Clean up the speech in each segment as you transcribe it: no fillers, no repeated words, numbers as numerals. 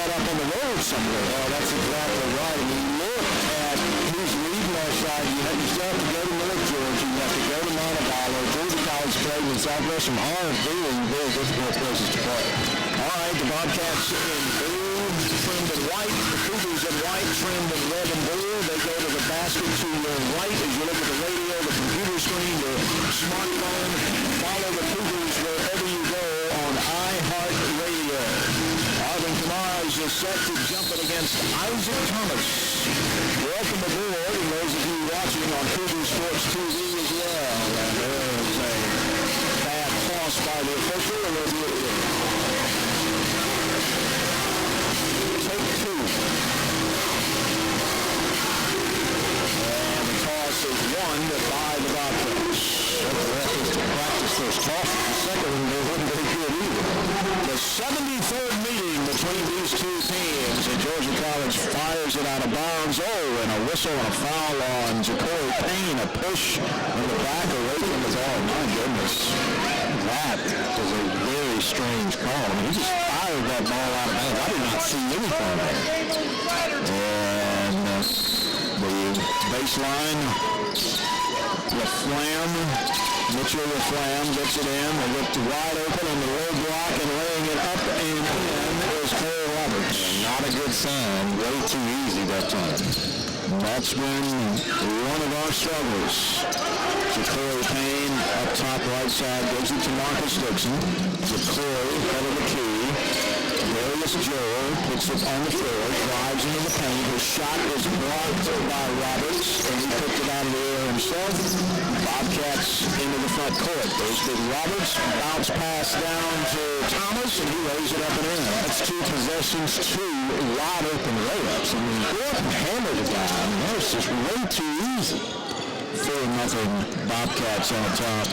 set up on the road somewhere. Oh, that's exactly right. I mean, look at who's leading our side. You still have to go to North Georgia. You have to go to Montevallo. Georgia College played in Southwestern are very, very difficult places to play. All right, the Bobcats in blue, trimmed in white. The Cougars in white, trimmed in red and blue. They go to the basket to your right as you look at the radio, the computer screen, your smartphone. Follow the Cougars wherever you go on iHeartRadio. Alvin Kamara is set to jump it against Isaac Thomas. Welcome aboard, and those of you watching on Cougar Sports TV as well. And there is a bad toss by the official, and we'll do it again. Take two. And the toss is won by the Bobcats. The ref is to practice those tosses. The second one, they wouldn't be good either. The 73rd meeting between these two teams, and Georgia College fires it out of bounds. Oh, and a whistle and a foul on Ja'Cory Payne, a push in the back away from his arm. My goodness. That was a very strange call. I mean, he just fired that ball out of bounds. I did not see anything there. And the baseline, LaFlamme, Mitchell LaFlamme gets it in. They get wide open on the low block, and laying it up and in is Cole Roberts. Not a good sign. Way too easy that time. That's been one of our struggles. Ja'Cory Payne up top right side, gives it to Marcus Dixon. Ja'Cory, head of the key. Darius Joel puts it on the floor, drives into the paint. His shot is blocked by Roberts, and he picked it out of the air himself. Bobcats into the front court. There's big Roberts, bounce pass down to Thomas, and he lays it up and in. That's two possessions, two wide open layups. I mean, go up and handle the guy. I mean, that was just way too easy. 4-0 Bobcats on top.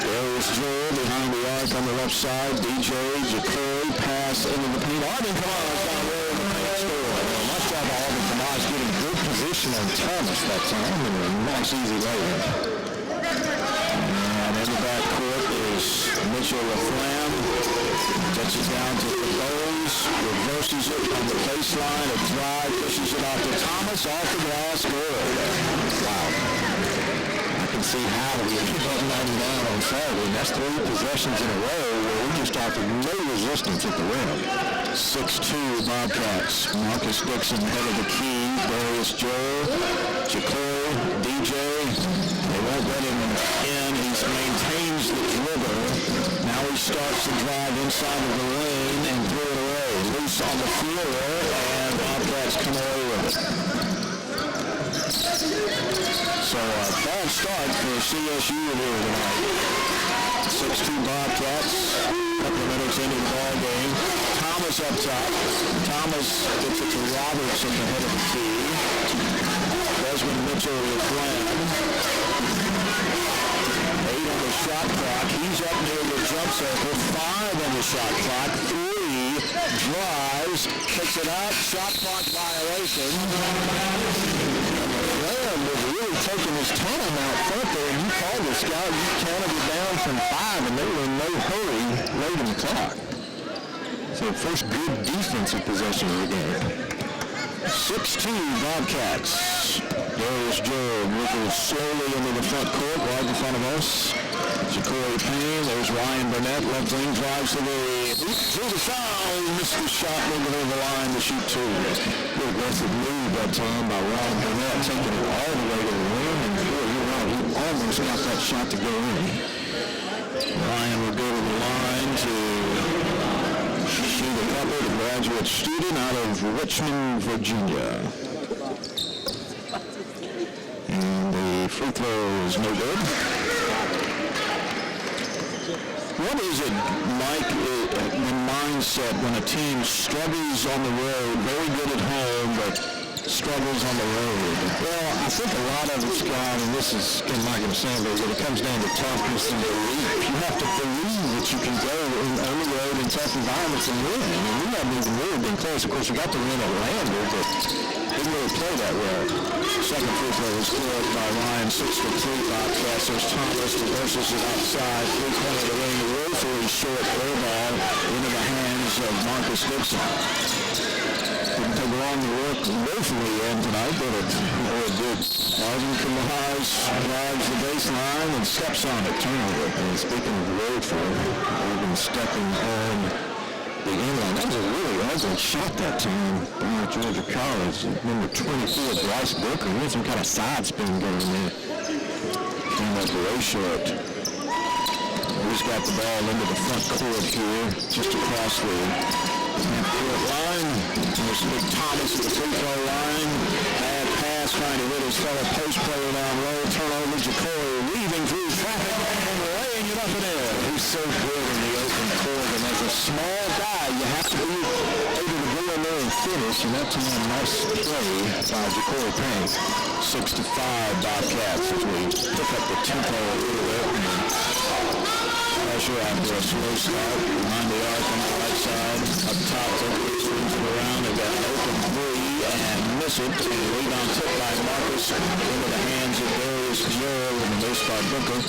Darius Joel behind the arc on the left side. DJ, Ja'Cory, pass into the paint. Alvin Kamara's down there in the paint score. Nice job by Alvin Kamara getting good position on Thomas that time. And a nice, easy layup. And in the backcourt is Mitchell LaFlamme. Touches down to the Bowes. Reverses it on the baseline. A drive, pushes it off to Thomas. Off the glass, good. Wow. I can see how we ended up 99 on Saturday. That's 3 possessions in a row where we just offered no resistance at the rim. 6-2 Bobcats. Marcus Dixon, head of the key. Darius Joel, Ja'Cory, DJ. They won't let him in. He maintains the dribble. Now he starts to drive inside of the lane and throw it away. Loose on the floor, and Bobcats come away with it. So a bad start for CSU here tonight. 6-2 Bobcats. Couple of minutes into the ball game. Thomas up top. Thomas gets it to Roberts at the head of the key. Desmond Mitchell LaFlamme. 8 on the shot clock. He's up near the jump circle. 5 on the shot clock. 3 drives, kicks it out. Shot clock violation. LaFlamme was really taking his time out front there, and you called this guy. You counted it down from 5, and they were in no hurry late in the clock. So first good defensive possession of the game. 6-2 Bobcats. Darius Joel moving slowly into the front court, right in front of us. Ja'Cory Payne, there's Ryan Burnett, left wing, drives to the foul. He missed the shot, moving over the line to shoot 2. Good aggressive move that time by Ryan Burnett, taking it all the way to the rim, and boy, you're right, he almost got that shot to go in. Ryan will go to the line to shoot a couple, the graduate student out of Richmond, Virginia. And the free throw is no good. What is it, Mike, the mindset when a team struggles on the road, very good at home, but struggles on the road? Well, I think a lot of it's gone, and this is kind of like I'm saying, but it comes down to toughness and belief. You have to believe that you can go on the road in tough environments and win. I mean, we haven't even really been close. Of course, we got to win Orlando, but didn't really play that well. Second free throw is scored by Ryan, 6-3 Bobcats. There's Thomas, reverses it outside, 3-corner of the ring. Woefully short air ball into the hands of Marcus Dixon. Didn't take long to work woefully in tonight, but it did. Marvin Kamahaj drives the baseline and steps on it. Turnover. And speaking of Woodford, Morgan stepping on the inline. That was a really ugly shot that time by Georgia College. Number 24, Bryce Booker. He had some kind of side spin going there. Came up way short. He's got the ball into the front court here, just across the half-court line. There's Nick Thomas at the free-throw line. Bad pass, trying to hit his fellow post player down low. Turnover, Jacory weaving through traffic and laying it up in air. He's so good in the open court, and as a small guy, you have to be able to go in there and finish, and that's a nice play by Jacory Payne. 6-5 Bobcats as we pick up the tempo a little bit. Pressure after a slow start behind the arc on the right side. Up top, Oakley swings it around. They got an open three and miss it. And rebound tip by Marcus into the hands of Darius Joel and missed by Booker.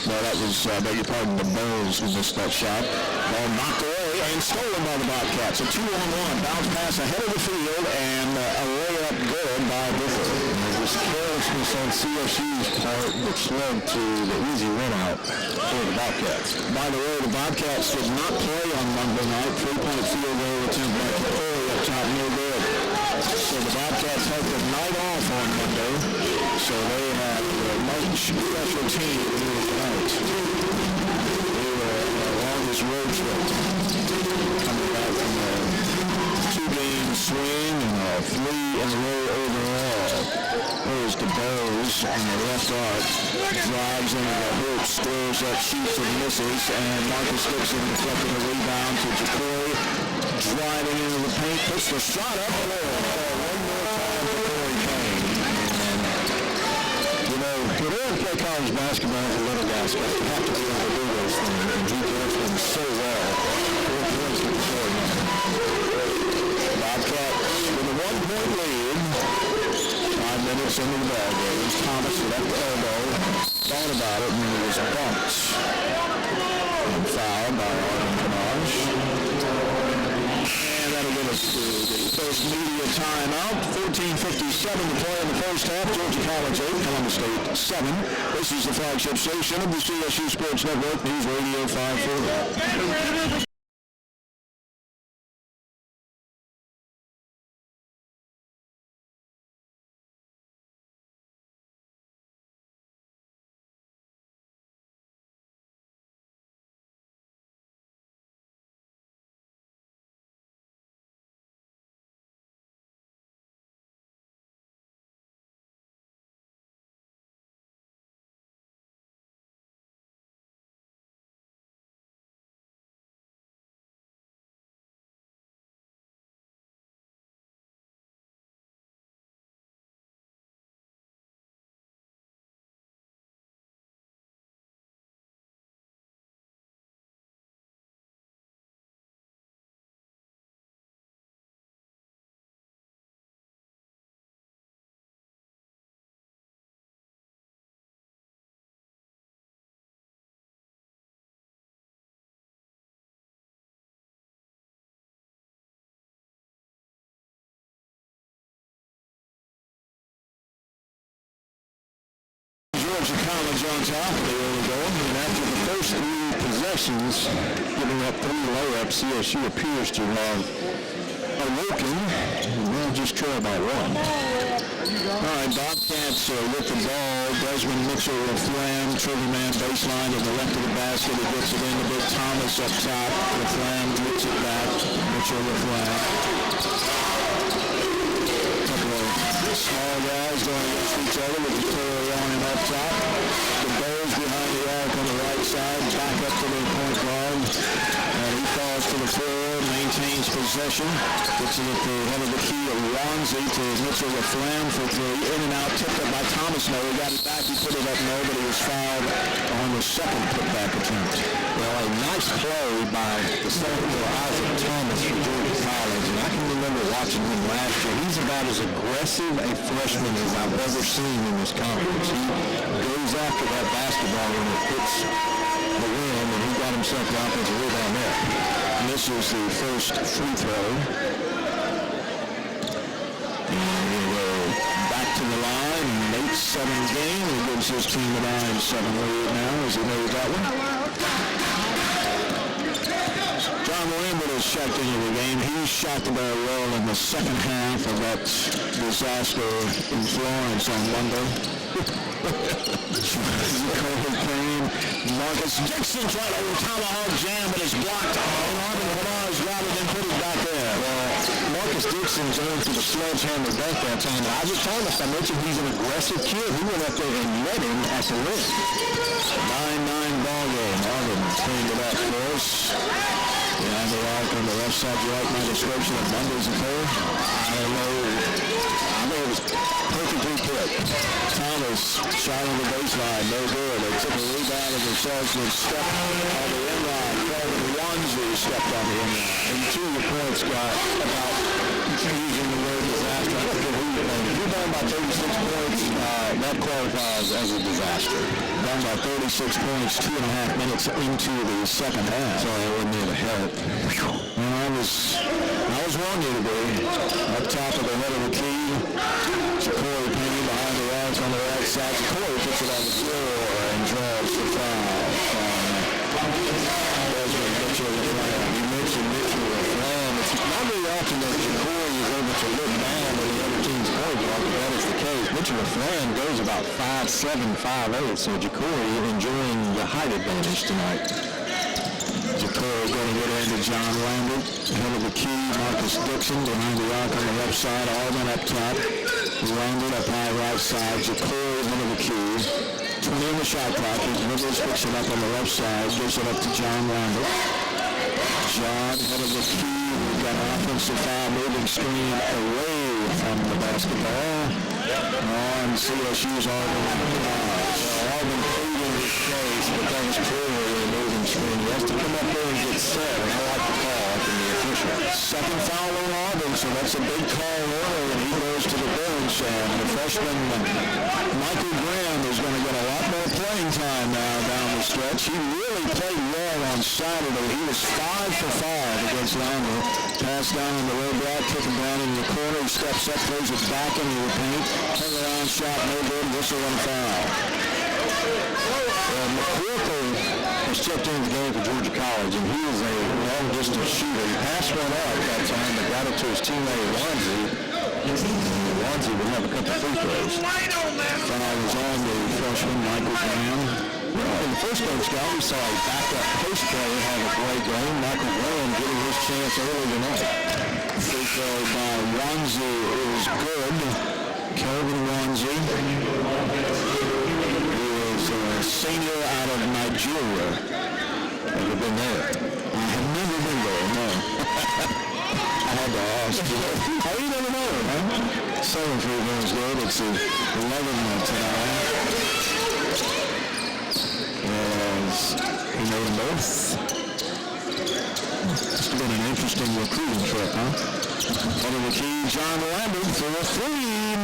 No, that was, beg your pardon, the Bulls who missed that shot. Ball knocked away and stolen by the Bobcats. A 2-on-1 bounce pass ahead of the field and a layup good by Booker. There was carelessness on CSU's part, which led to the easy win out for the Bobcats. By the way, the Bobcats did not play on Monday night. 3-point field goal attempt by Jacory up top, no good. So the Bobcats had the night off on Monday. So they had a much special team tonight. They were on the longest road trip coming back from a 2-game swing and a 3-in-a-row overall. Here's DeBose on the left arc, drives into the hoop, scores up, shoots and misses, and Marcus Dixon deflecting a rebound to Jacory, driving into the paint, puts the shot up, and one more time for Corey Payne. And, you know, in order to play college basketball as a little guy, you have to be able to do those things, and he does them so well. 4 points to the score now. Bobcats with a 1-point lead. 5 minutes into the ball game. Thomas left elbow, thought about it, and he was bumped and fouled by Arden Kamaj. And that'll get us to the first media timeout. 14:57 to play in the first half. Georgia College 8, Columbus State 7. This is the flagship station of the CSU Sports Network, News Radio 540. Georgia College on top of the early goal, and after the first 3 possessions, giving up 3 layups, CSU appears to have awoken, and they'll just trail by 1. All right, Bobcats with the ball. Desmond Mitchell will flam, trigger man baseline to the left of the basket. He gets it in to Big Thomas up top. The flam gets it back. Mitchell will flam. Small guys going against each other with Jacory on him up top. The Bulls behind the arc on the right side, back up to the point guard. And he falls to the floor, maintains possession. Gets it at the head of the key of Wanzi to Mitchell with flam for 3. In and out, tipped up by Thomas. No, he got it back. He put it up. No, but he was fouled on the second putback attempt. Well, a nice play by the sophomore Isaac Thomas from Georgia College. And I can remember watching him last year. He's about as aggressive a freshman as I've ever seen in this conference. He goes after that basketball when it hits the rim, and he got himself an offensive rebound there. This is the first free throw. And he'll go back to the line. 8-7 game. He gives his team a 9-7 lead now as he made that one. John Lambert has checked into the game. He shot the ball well in the second half of that disaster in Florence on Monday. Marcus Dixon tried to tomahawk jam, but it's blocked. And Arvin Lamar's got it and put it back there. Well, Marcus Dixon's going to the sledgehammer dunk that time. Isaac Thomas, I mentioned he's an aggressive kid. He went up there and met him at the rim. 9-9 ball game. Arvin cleaned it up for us. Behind the arc on the left side. Do you like my description of Monday's affair? I don't know. I think it was perfectly put. Thomas shot on the baseline. No good. They took a rebound of themselves and stepped on the inline. Kelvin Wanzi stepped on the inline. And to your point, Scott, about using the word disaster, I don't care who you're playing. If you're down by 36 points, that qualifies as a disaster. Down by 36 points, 2.5 minutes into the second half. Sorry, I wasn't there to help. And I was wrong here today. Up top of the head of the key, Corey Payne behind the arc on the right side. Corey puts it on the floor and draws the foul from Desmond Mitchell-Laflamme. You mentioned Mitchell-Laflamme. It's not very often that Jacory is able to look down at the other team's point block, but that is the case. Mitchell-Laflamme goes about 5'7", 5'8", so Jacory enjoying the height advantage tonight. Jacory going to get into John Lambert. Head of the key, Marcus Dixon behind the arc on the left side. Alden up top. Lambert up high right side. Jacory head of the key. 20 on the shot clock. Rivers picks it up on the left side. Gives it up to John Lambert. John head of the key. We've got an offensive foul moving screen away from the basketball. On CSU's Alden. Alden pleading his case, but that was clearly a moving screen. He has to come up there and get set, and I like the call from the official. Second foul on Auburn, so that's a big call early, and he goes to the bench. And the freshman, Michael Graham, is going to get a lot more playing time now down the stretch. He really played well on Saturday. He was 5 for 5 against Lambert. Pass down on the road block, kick him down in the corner. He steps up, throws it back into the paint. Turn around shot, no good. Whistle and foul. McQuilter has checked into the game for Georgia College, and he is a long-distance shooter. He passed one up that time, but got it to his teammate Wanzi. Wanzi will have a couple free throws. Foul was on the freshman, Michael Graham. Well, in the first game, Scott, we saw a backup post player have a great game. Michael Graham getting his chance early tonight. Free throw by Wanzi is good. Kelvin Wanzi. A senior out of Nigeria. Ever been there? I have never been there, no. I had to ask you. Oh, you never know, huh? 7 free throws good. It's 11 tonight. As he made them both. Must have been an interesting recruiting trip, huh? Head of the key, John Lambert for a 3.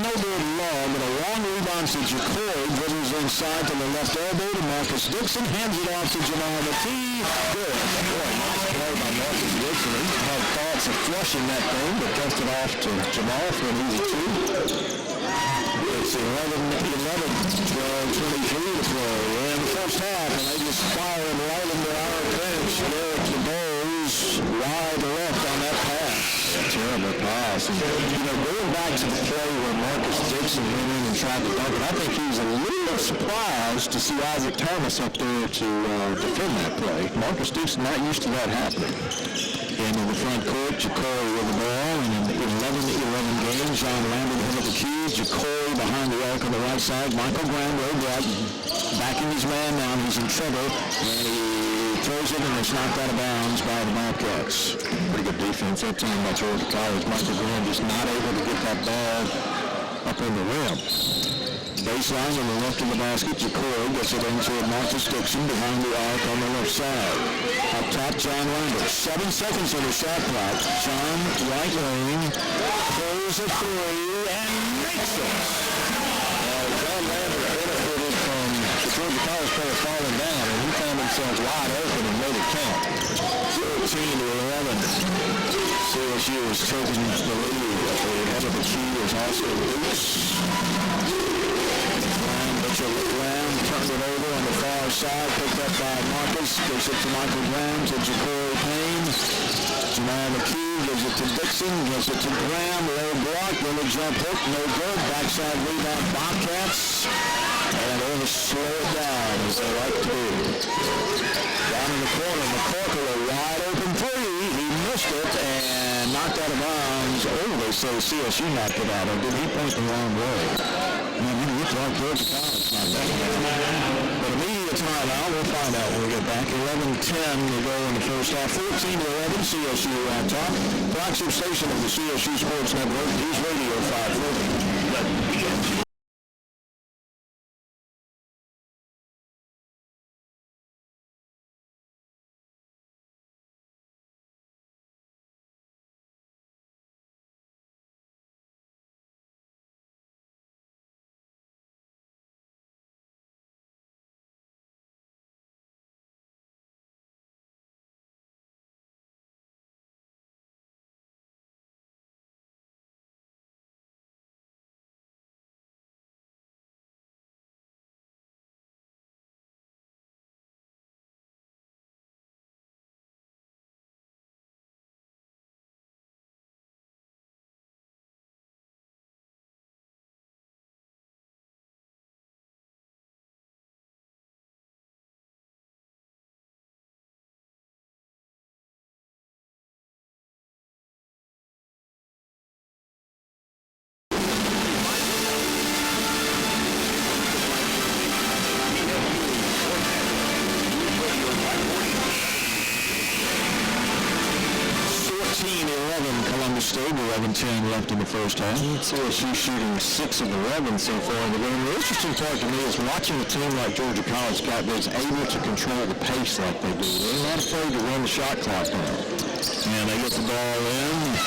No good long, but a long rebound to Jacory. Dribbles inside to the left elbow to Marcus Dixon. Hands it off to Jamal McKee. Good. Boy, nice play by Marcus Dixon. He had thoughts of flushing that thing, but dumped it off to Jamal for an easy 2. It's 11, 12, 23 to play. In the first half, and they just fire him right into our bench. Derek DeBose wide left on that pass. Terrible pass. And, going back to the play where Marcus Dixon went in and tried to dunk it, I think he was a little surprised to see Isaac Thomas up there to defend that play. Marcus Dixon not used to that happening. And in the front court, Jacory with the ball, and in the 11-11 game, John Lambert head of the keys, Jacory behind the arc on the right side, Michael Graham roadblock, backing his man down, he's in trouble, and he throws it, and it's knocked out of bounds by the Bobcats. Pretty good defense that time by Georgia College. Michael Graham just not able to get that ball up on the rim. Baseline on the left of the basket, Jacory gets it into Marcus Dixon behind the arc on the left side. Up top, John Lambert. 7 seconds on the shot clock. John, right lane, throws a 3, and makes it. John Lambert benefited from the Georgia College player falling down, and he found himself wide open and made it count. 13-11 CSU is taking the lead. At the head of the key is Oscar Dukes. Lamb turned it over on the far side, picked up by Marcus, gives it to Michael Graham, to Ja'Cory Payne. Jamal McKee gives it to Dixon, gives it to Graham, low block, then a jump hook, no good. Backside rebound, Bobcats. And they're going to slow it down, as they like to do. Down in the corner, McCorkle, a wide open three. He missed it and knocked out of bounds. Oh, they say CSU knocked it out. Or did he point the wrong way? He looked like Georgia College knocked that one out. But immediate timeout, we'll find out when we get back. 11-10 to go in the first half. 14-11, CSU on top. Flagship station of the CSU Sports Network, News Radio 540. Columbus State, 11-10 left in the first half. CSU shooting 6 of 11 so far in the game. The interesting part to me is watching a team like Georgia College is able to control the pace like they do. They're not afraid to run the shot clock down. And they get the ball in.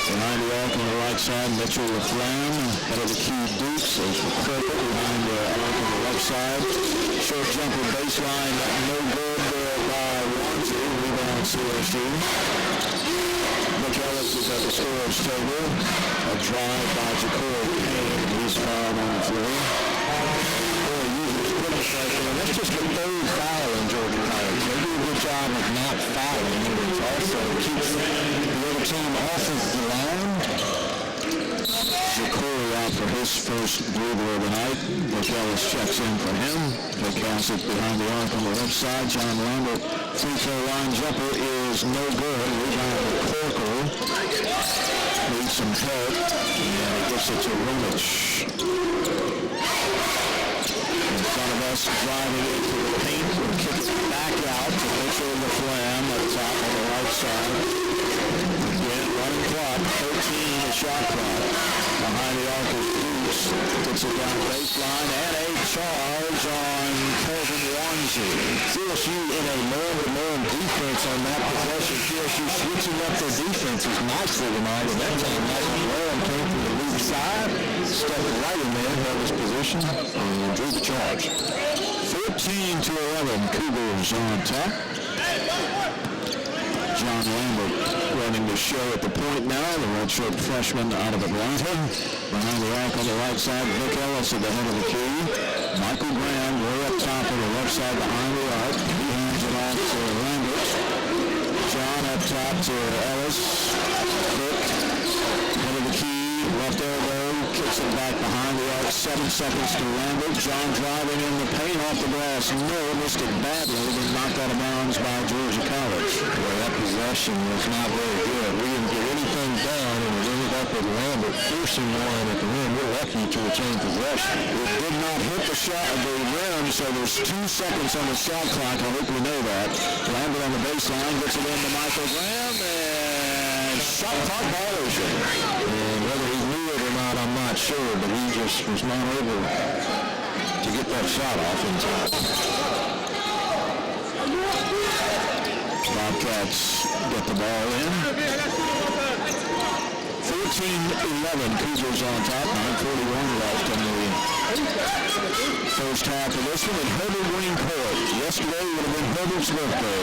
Behind the arc on the right side, Mitchell LaFlamme. Head of the key, Dukes. There's Purple behind the arc on the left side. Short jumper baseline, no good by Wanzi. Rebound CSU. McKellis is at the scorer's table. A drive by Ja'Cory Payne. He's fouled on the floor. Boy, uses goodness right there. That's just the third foul in Georgia College. They do a good job of not fouling, which also keeps the other team off of the line. Ja'Cory out for his first dribble of the night. McKellis checks in for him. They cast it behind the arc on the left side. John Lambert, free throw line jumper is no good. Rebound to Corcoran. Needs some help. And he gets it to Rumich. In front of us, driving into the paint. We'll kick it back out to Mitchell LaFlamme up top on the right side. Again, running clock. 13 the shot clock. Behind the arc is Dukes. Gets it down baseline. And a charge on Kelvin Wanzi. CSU in a man-to-man defense on that possession. CSU switching up their defenses nicely tonight. And that time, Michael Graham came from the weak side, stepped right in there, held his position, and drew the charge. 14-11, Cougars on top. John Lambert running the show at the point now, the redshirt freshman out of Atlanta. Behind the arc on the right side, Vic Ellis at the head of the key. Michael Graham way up top on the left side behind the arc. He hands it off to Lambert. John up top to Ellis. Vic, head of the key, left elbow, kicks it back behind the arc. 7 seconds to Lambert. John driving in the paint off the glass. No, missed it badly, but knocked out of bounds by Georgia College. Well, that possession was not very good. We didn't get anything done, and it ended up with Lambert forcing one at the rim. We're lucky to retain possession. It did not hit the shot of the rim, so there's 2 seconds on the shot clock. I hope we know that. Lambert on the baseline gets it into Michael Graham, and shot clock violation. And whether he knew it or not, I'm not sure, but he just was not able to get that shot off in time. Bobcats get the ball in. 14-11, Cougars on top, 9:41 left in the first half of this one. And Herbert Wayne Court. Yesterday would have been Herbert's birthday.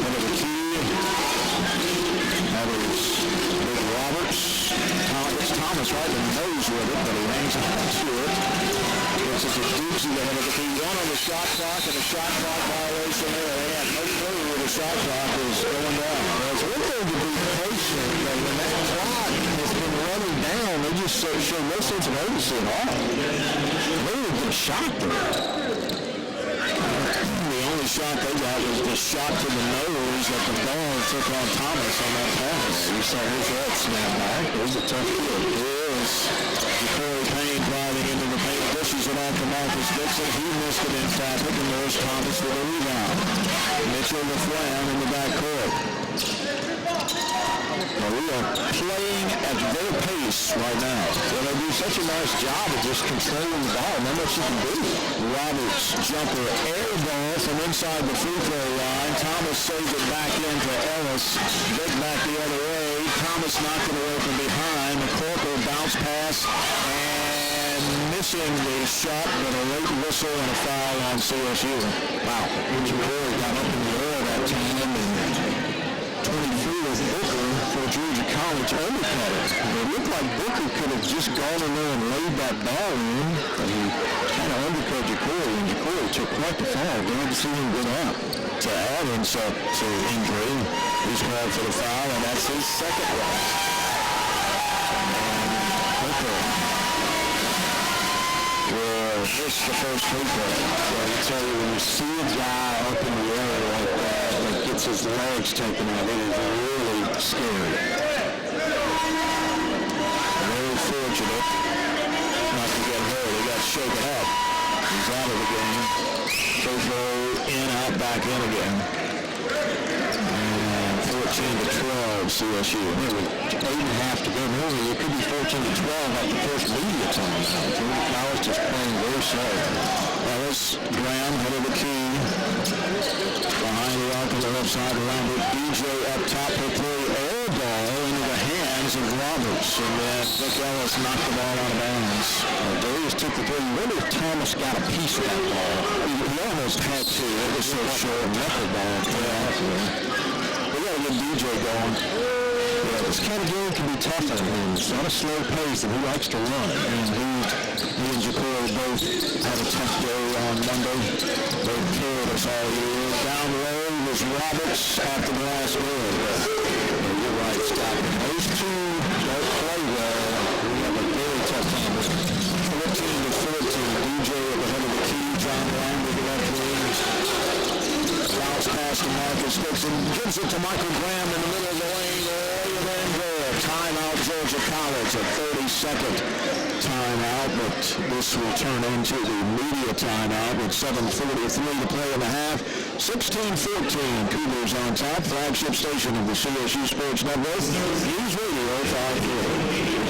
One of the key right in the nose with it, but he hangs on to it. This is a doozy ahead of the key. One on the shot clock, and a shot clock violation there. They had no clue where the shot clock is going down. Well, it's one thing to be patient, but when that clock has been running down, they just show no sense of urgency at all. They would get shocked there. The only shot they got was the shot to the nose that the ball took on Thomas on that pass. You saw his head snap back. It was a tough kick. It is. Corey Payne driving into the paint, pushes it off to Marcus Dixon. He missed it in traffic, and there's Thomas with a rebound. Mitchell LaFlamme in the backcourt. Well, we are playing at their pace right now. Well, they do such a nice job of just controlling the ball. Not much you can do. Roberts jumper air ball from inside the free throw line. Thomas saves it back into Ellis. Big back the other way. Thomas knocked it away from behind. McCorkle bounce pass and missing the shot, but a late whistle and a foul on CSU. Wow. Richard Corey got up in the air that time, and 23 was Booker for Georgia College undercut it. It looked like Booker could have just gone in there and laid that ball in, but he kind of undercut Jacory, and Jacory took quite the fall. Glad to see him get up. To add insult to injury, he's called for the foul, and that's his second one. Booker will miss the first free throw. So I tell you, when you see a guy up in the air like that, that gets his legs taken out, it is really scary. Very fortunate not to get hurt. He got shaken up. He's out of the game. Free throw in, out, back in again. And 14-12 CSU. There was 8.5 to go. Normally it could be 14-12 at the first media timeout. Georgia College just playing very slow. Ellis, Graham, head of the key. Behind the arc on the left side, around it. DJ up top. He'll play air ball into the hands of Roberts. And then Vic Ellis knocked the ball out of bounds. Darius took the three. I wonder if Thomas got a piece of that ball. He almost had to. It was so short. Knuckle ball. We got to get DJ going. Yeah, this kind of game can be tough on him. It's not a slow pace, and he likes to run. And he and Jacory both had a tough day on Monday. They've carried us all year. Down low was Roberts at the glass door. You're right, Scott. Those two don't play well. We have a very tough time with them. 14-14. DJ at the head of the key. John Lang with the left wing. Bounce pass to Marcus Dixon. Gives it to Michael Graham in the middle of the lane. Van Gore. Timeout, Georgia College. A 30-second timeout, but this will turn into the media timeout with 7:43 to play in the half. 16-14. Cougars on top. Flagship station of the CSU Sports Network. News Radio 540.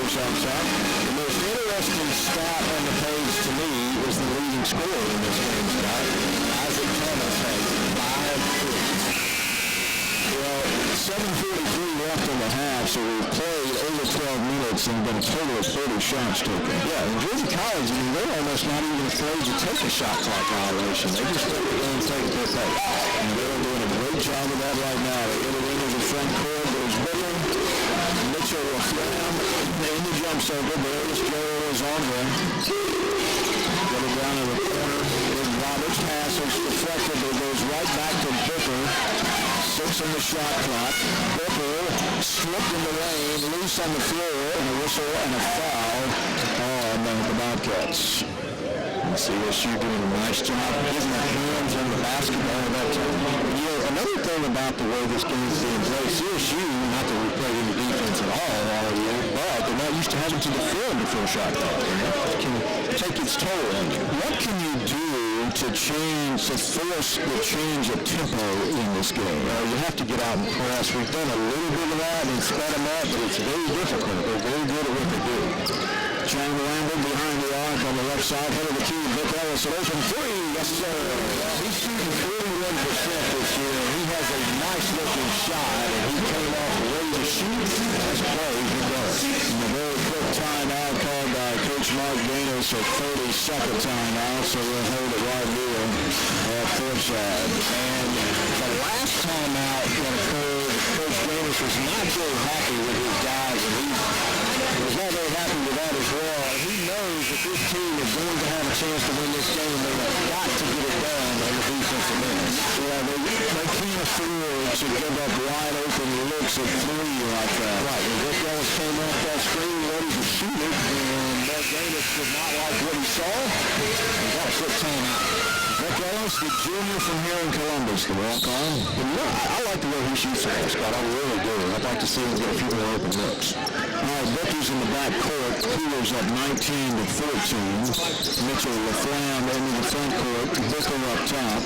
On top. The most interesting stat on the page to me is the leading scorer in this game, Scott. Isaac Thomas has 5 points. Well, 7:43 left in the half, so we've played over 12 minutes and been a total of 30 shots taken. Yeah, and Georgia College, I mean, they're almost not even afraid to take a shot clock violation. They just take it and take their pace. And they're doing a great job of that right now. They get it into the front court. There's Miller, Mitchell LaFlamme in the jump circle. Darius Joel is on there. Get it down in the corner. Big Roberts passes. right back to Booker. 6 on the shot clock. Booker slipped in the lane, loose on the floor, and a whistle and a foul on the Bobcats. CSU doing a nice job getting their hands on the basketball that time. You know, another thing about the way this game is being played, CSU, not that we play any defense at all year, but they're not used to having to defend before a shot clock. It can take its toll on you. What can you do to force the change of tempo in this game? You have to get out and press. We've done a little bit of that and sped them up, but it's very difficult. They're very good at what they do. John Lambert behind the arc on the left side, head of the key. Vic Ellis, an open three. Yes, sir. He's shooting 41% this year. He has a nice-looking shot, and he came off ready to shoot. That's plays he does. And a very quick timeout called by Coach Mark Gaines, a 30-second timeout, so we'll hold it right here at courtside. And the last timeout that occurred, Coach Gaines was not very happy with his guys, and he was not very happy with that as well. He knows that this team is going to have a chance to win this game. They have got to get it done on the defensive end. Yeah, they can't afford to give up wide open looks at three like that. Right, and Vic Ellis came off that screen ready to shoot it, and Mark Gaines did not like what he saw. He got a quick timeout. Vic Ellis, the junior from here in Columbus, the walk-on. I like the way he shoots the ball, Scott. I really do. I'd like to see him get a few more open looks. All right, Booker's in the back court. Cougars up 19-14. Mitchell LaFlamme into the front court. Booker up top.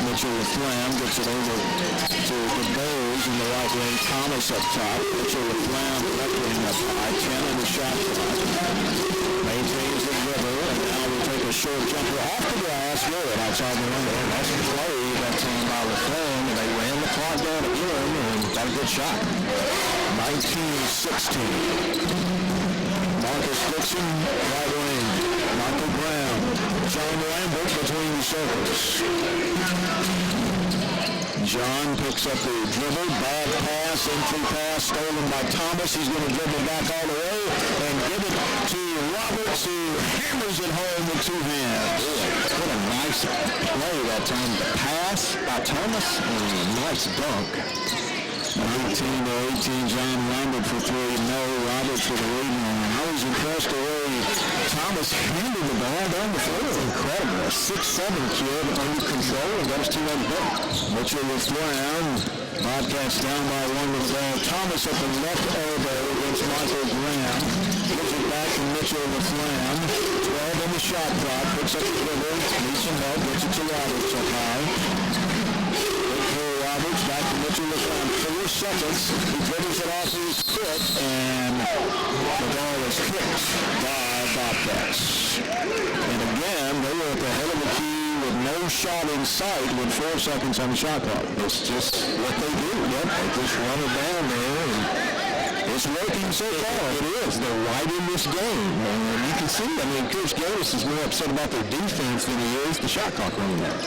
Mitchell LaFlamme gets it over to the Bowes in the right wing. Thomas up top. Mitchell LaFlamme left wing up high. 10 on the shot clock. Maintains the dribble, and now we take a short jumper off the glass. Good outside the window. Nice play that time by LaFlamme, and they ran the clock down again and got a good shot. 19-16. Marcus Dixon, right wing. Michael Brown. John Lambert between the circles. John picks up the dribble. Bad pass, entry pass, stolen by Thomas. He's going to dribble back all the way and give it to Roberts, who hammers it home with two hands. What a nice play that time. The pass by Thomas and a nice dunk. 19-18, John Lambert for three. No, Roberts for the lead. I was impressed the way Thomas handled the ball down the floor. Incredible. A 6'7" kid under control and got his team on the bench. Mitchell LaFlamme. Bobcats down by one with the ball. Thomas at the left elbow against Michael Graham. Gives it back to Mitchell LaFlamme. 12 on the shot clock. Picks up the dribble. Needs some help. Gets it to Roberts up high. Roberts back to Mitchell LaFlamme. 4 seconds. He dribbles it off his foot, and the ball is kicked by Bobcats. And again, they were at the head of the key with no shot in sight with 4 seconds on the shot clock. It's just what they do. Yep, they just run it down there, and it's working so far. It is. They're right in this game. And you can see, I mean, Coach Gaines is more upset about their defense than he is the shot clock running out.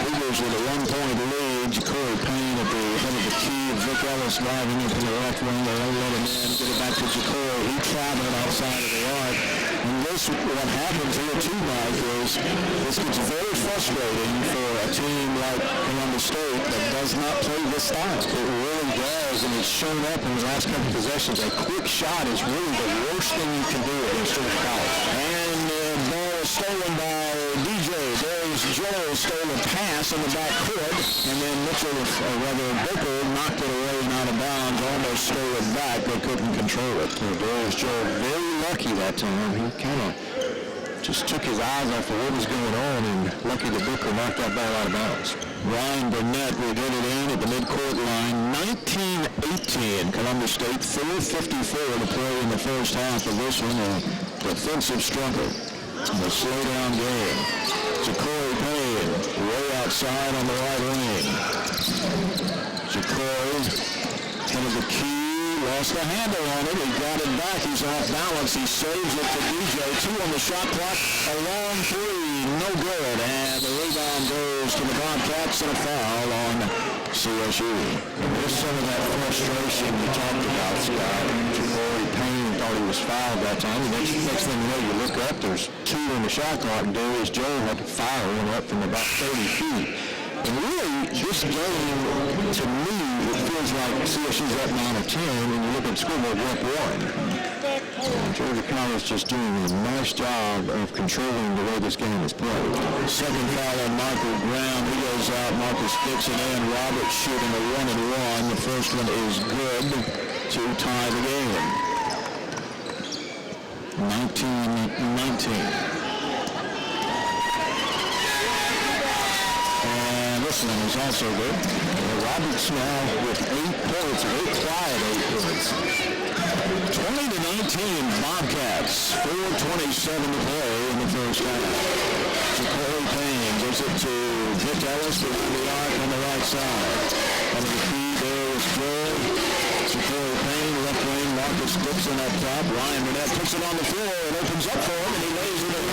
Cougars with a 1-point lead. Corey Payne at the head of the key. Vic Ellis driving into the left wing. They don't let him in. Get it back to Jacory. He traveled outside of the arc. And this, what happens here too, Mike, is this gets very frustrating for a team like Columbus State that does not play this style. It really does, and it's shown up in the last couple of possessions. A quick shot is really the worst thing you can do against Georgia College. And the ball is stolen by DJ. There's Joe stole a pass in the back court, and then Mitchell, or rather Booker, knocked it away and out of bounds, almost stole it back, but couldn't control it. Darius Joe very lucky that time. He kind of just took his eyes off of what was going on, and lucky the Booker knocked that ball out of bounds. Ryan Burnett will get it in at the midcourt line. 19-18, Columbus State, 4:54 to play in the first half of this one. A defensive struggle. A slow-down game. Jacory Payne, way outside on the right wing. Jacory, head of the key, lost the handle on it. He got it back. He's off balance. He saves it to DJ. 2 on the shot clock. A long three, no good. And the rebound goes to the Bobcats and a foul on CSU. There's some of that frustration you talked about, Scott. Jacory Payne thought he was fouled that time. And next thing you know, you look up, there's 2 on the shot clock, and Darius Joe had to fire one up from about 30 feet. And really, this game, to me, it feels like CSU's up 9 or 10, and you look at the scoreboard, we're up 1. Georgia College just doing a nice job of controlling the way this game is played. Second foul on Michael Brown. He goes out. Marcus Dixon and Roberts shooting a 1-and-1. The first one is good to tie the game. 19-19. And this one is also good. Roberts now with 8 points, very quiet 8 points. 20-19 Bobcats, 4:27 to play in the first half. Ja'Cory Payne gives it to Vic Ellis with the arc on the right side. Under the key there is Joel. Ja'Cory Payne, left wing, Marcus Dixon up top. Ryan Burnett puts it on the floor. It opens up for him, and he lays it in.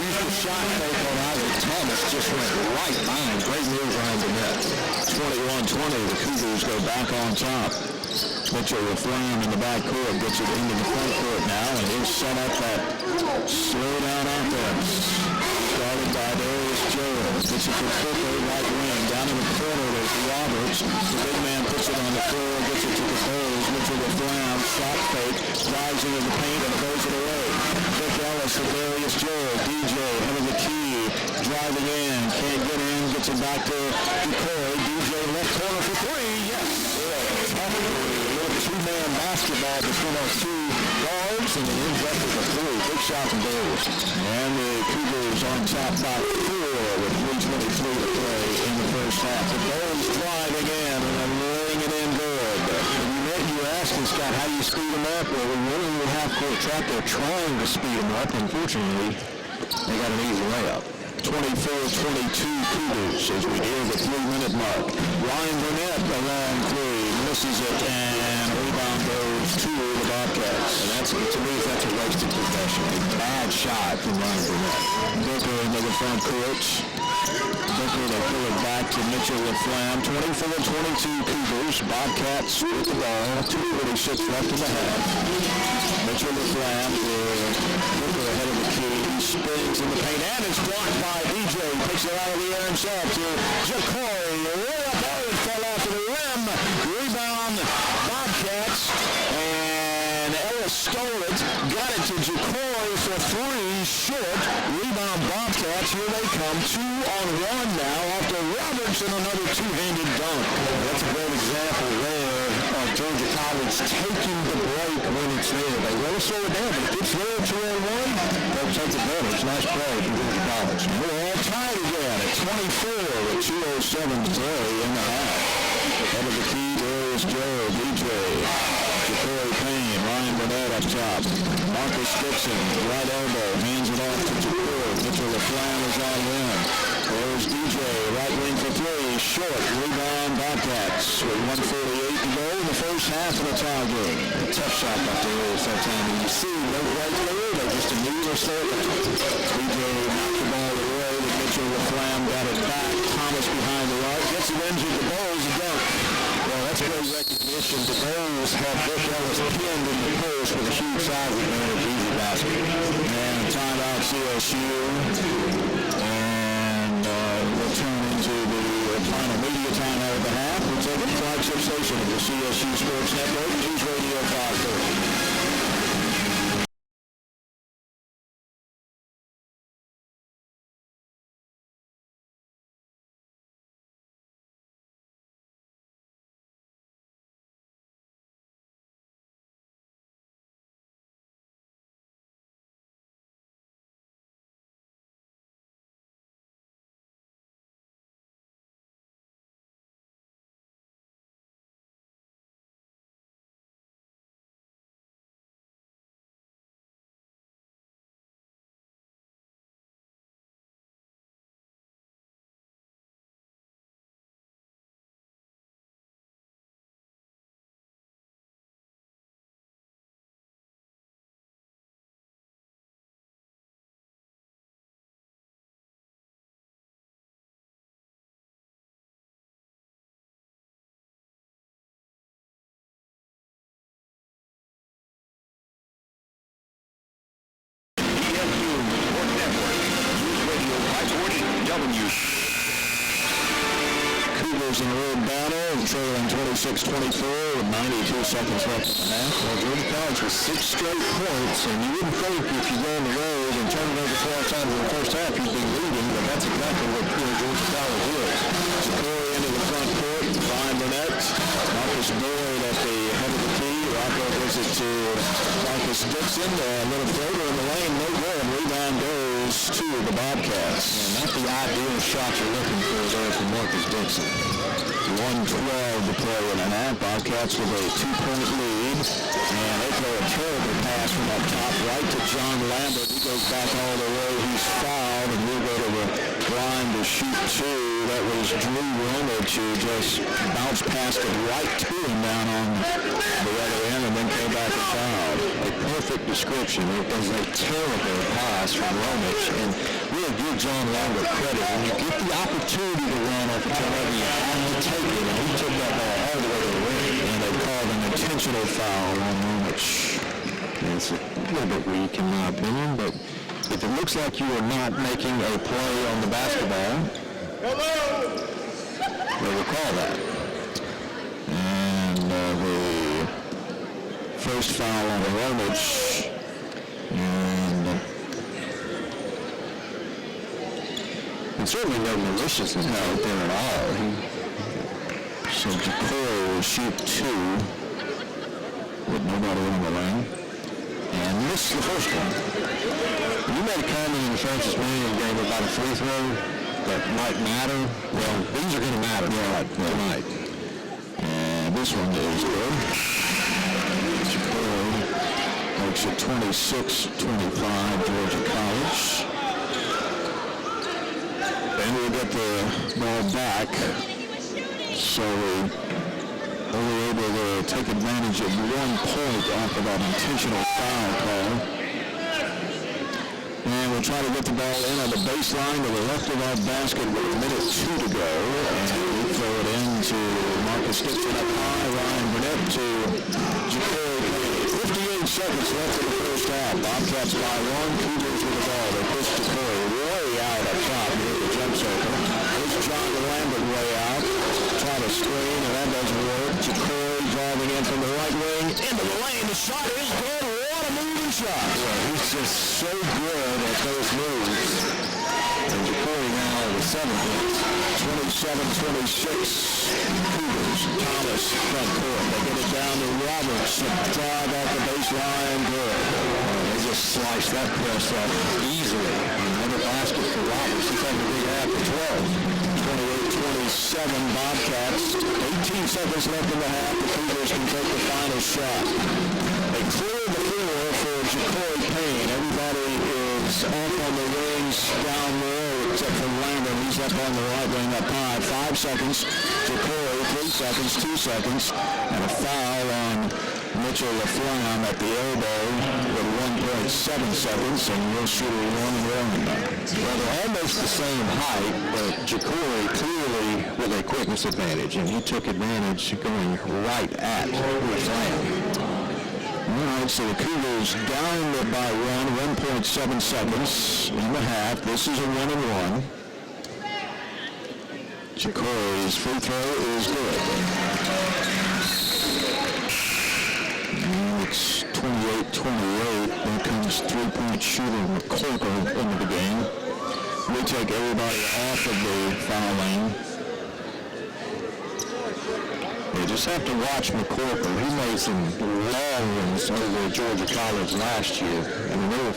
Used the shot fake on Isaac Thomas, just went right by him. Great move, Ryan Burnett. 21-20, the Cougars go back on top. Mitchell Laflamme in the back court gets it into the front court now, and he'll set up that slow down offense. Started by Darius Joel. Gets it to Cooper, right wing. Down in the corner, there's Roberts. The big man puts it on the floor, gets it to the post. Mitchell Laflamme, shot fake, drives into the paint and throws it away. Vic Ellis to Darius Joel. DJ under the key, driving in, can't get in, gets it back to Ja'Cory. DJ left corner for three. Yes. Two-man basketball between those two guards, and it ends up with a three. Big shot from Darius. And the Cougars on top by 4 with 3:23 to play in the first half. The Bulls drive again, and they're laying it in good. You were asking, Scott, how do you speed them up? Well, we're running the half-court trap. They're trying to speed them up. Unfortunately, they got an easy layup. 24-22 Cougars as we near the 3-minute mark. Ryan Burnett, a long three, misses it, and rebound goes to the Bobcats. And that's, to me, that's a wasted possession. A bad shot from Ryan Burnett. Booker into the front court. Booker, they pull it back to Mitchell Laflamme. 24-22 Cougars. Bobcats with the ball. 2:46 left in the half. Mitchell Laflamme with Booker ahead of the key. He spins in the paint, and it's blocked by DJ. Picks it out of the air himself to Ja'Cory. Way up there, it fell off of the rim. Rebound, Bobcats, and Ellis stole it. Got it to Ja'Cory for three, short. Rebound, Bobcats. Here they come, 2-on-1 now after Roberts and another two-handed dunk. That's a great example there of Georgia College taking the break when it's there. They want to slow it down, but if it's there 2-on-1, they'll take advantage. Nice play from Georgia College. We're all tied again at 24 with 2:07 to play in the half. Head of the key, Darius Joel, DJ, Ja'Cory Payne, Ryan Burnett up top. Marcus Dixon, right elbow, hands it off to Ja'Cory. Mitchell Laflamme is on him. There's DJ, right wing for three, short. Rebound, Bobcats with 1:48 to go in the first half of the tie game. A tough shot by Darius that time. And you see, no right there, they just immediately slow it. DJ knocked the ball away, but Mitchell Laflamme got it back. Thomas behind the arc, gets it into the Bulls, a dunk. Well, that's great recognition. The Bulls have Vic Ellis pinned in the post with a huge size advantage, easy basket. And timeout CSU. And we'll turn into the final media timeout of the half. We'll take a flagship station of the CSU Sports Network, News Radio 530. 26-24 with 92 seconds left in the half. Well, Georgia College with 6 straight points, and you wouldn't think if you go on the road and turn it over 12 times in the first half, you'd be leading, but that's exactly what Georgia College is. Corey into the front court, Brian Burnett, Marcus Boyd at the head of the key. Rocco gives it to Marcus Dixon. A little floater in the lane, no good. Rebound goes to the Bobcats. And not the ideal shot you're looking for there from Marcus Dixon. 1:12 to play in a half. Bobcats with a 2-point lead. And they throw a terrible pass from up top right to John Lambert. He goes back all the way. He's fouled, and we'll go to the line to shoot two. That was Drew Romich who just bounced past it right to him down on the other end and then came back and fouled. A perfect description. It was a terrible pass from Romich, and we'll give John Lambert credit. When you get the opportunity to run off a turnover, you have to take it, and he took that ball all the way to the rim. And they called an intentional foul on Romich. It's a little bit weak in my opinion, but if it looks like you are not making a play on the basketball, they will call that. And the first foul on Romich. And certainly no maliciousness out there at all. So Jacory will shoot two with nobody on the lane. And missed the first one. You made a comment in the Francis Marion game about a free throw that might matter. Well, these are going to matter tonight. And this one is good. Jacory makes it 26-25 Georgia College. Then we'll get the ball back. So only able to take advantage of 1 point off of that intentional foul call. And we'll try to get the ball in on the baseline to the left of our basket with 1:02 to go. And we throw it in to Marcus Dixon up high. Ryan Burnett to Jacory. 58 seconds left in the first half. Bobcats by 1. Cougars with the ball. They push Jacory way out up top near the jump circle. There's John Lambert way out. Try to screen, and that doesn't work. Jacory driving in from the right wing into the lane. The shot is good. What a moving shot. Well, he's just so good at those moves. And Jacory now with 7 points. 27-26. Cougars. Thomas front court. They get it down to Roberts. Drive off the baseline. Good. They just sliced that press up easily. Another basket for Roberts. He's having a big half for 12. 28-27 Bobcats. 18 seconds left in the half. The Cougars can take the final shot. They clear the floor for Jacory Payne. Everybody is off on the wings down there except for Lambert. He's up on the right wing up high. 5 seconds. Jacory, 3 seconds, 2 seconds. And a foul on Mitchell LaFlamme at the elbow with 1.7 seconds, and we'll shoot a 1-1. Well, they're almost the same height, but Jacory clearly with a quickness advantage, and he took advantage going right at LaFlamme. All right, so the Cougars down by 1.7 seconds in the half. This is a 1-1. Jacory's free throw is good. It's 28-28. There comes three-point shooter McCorkle into the game. We take everybody off of the foul lane. You just have to watch McCorkle. He made some long ones over at Georgia College last year. I mean, they were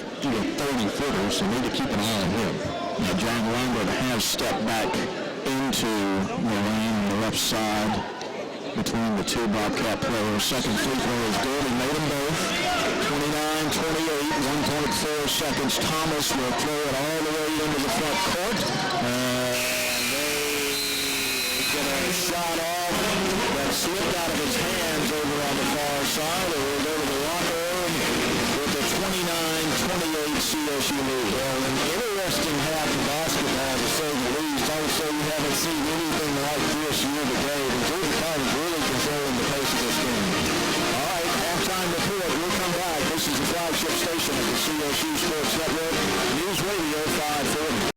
30-footers, so need to keep an eye on him. Now, John Lambert has stepped back into the lane on the left side between the two Bobcat players. Second free throw is good. He made them both. 29-28, 1.4 seconds. Thomas will throw it all the way into the front court. And they get a shot off that slipped out of his hands over on the far side. It will go to the locker room with the 29-28 CSU lead. Well, an interesting half of basketball, to say the least. I would say we haven't seen anything like this year today. The Georgia College really controlling the pace of this game. All right, halftime report. We'll come back. This is the flagship station of the CSU Sports Network, News Radio 540.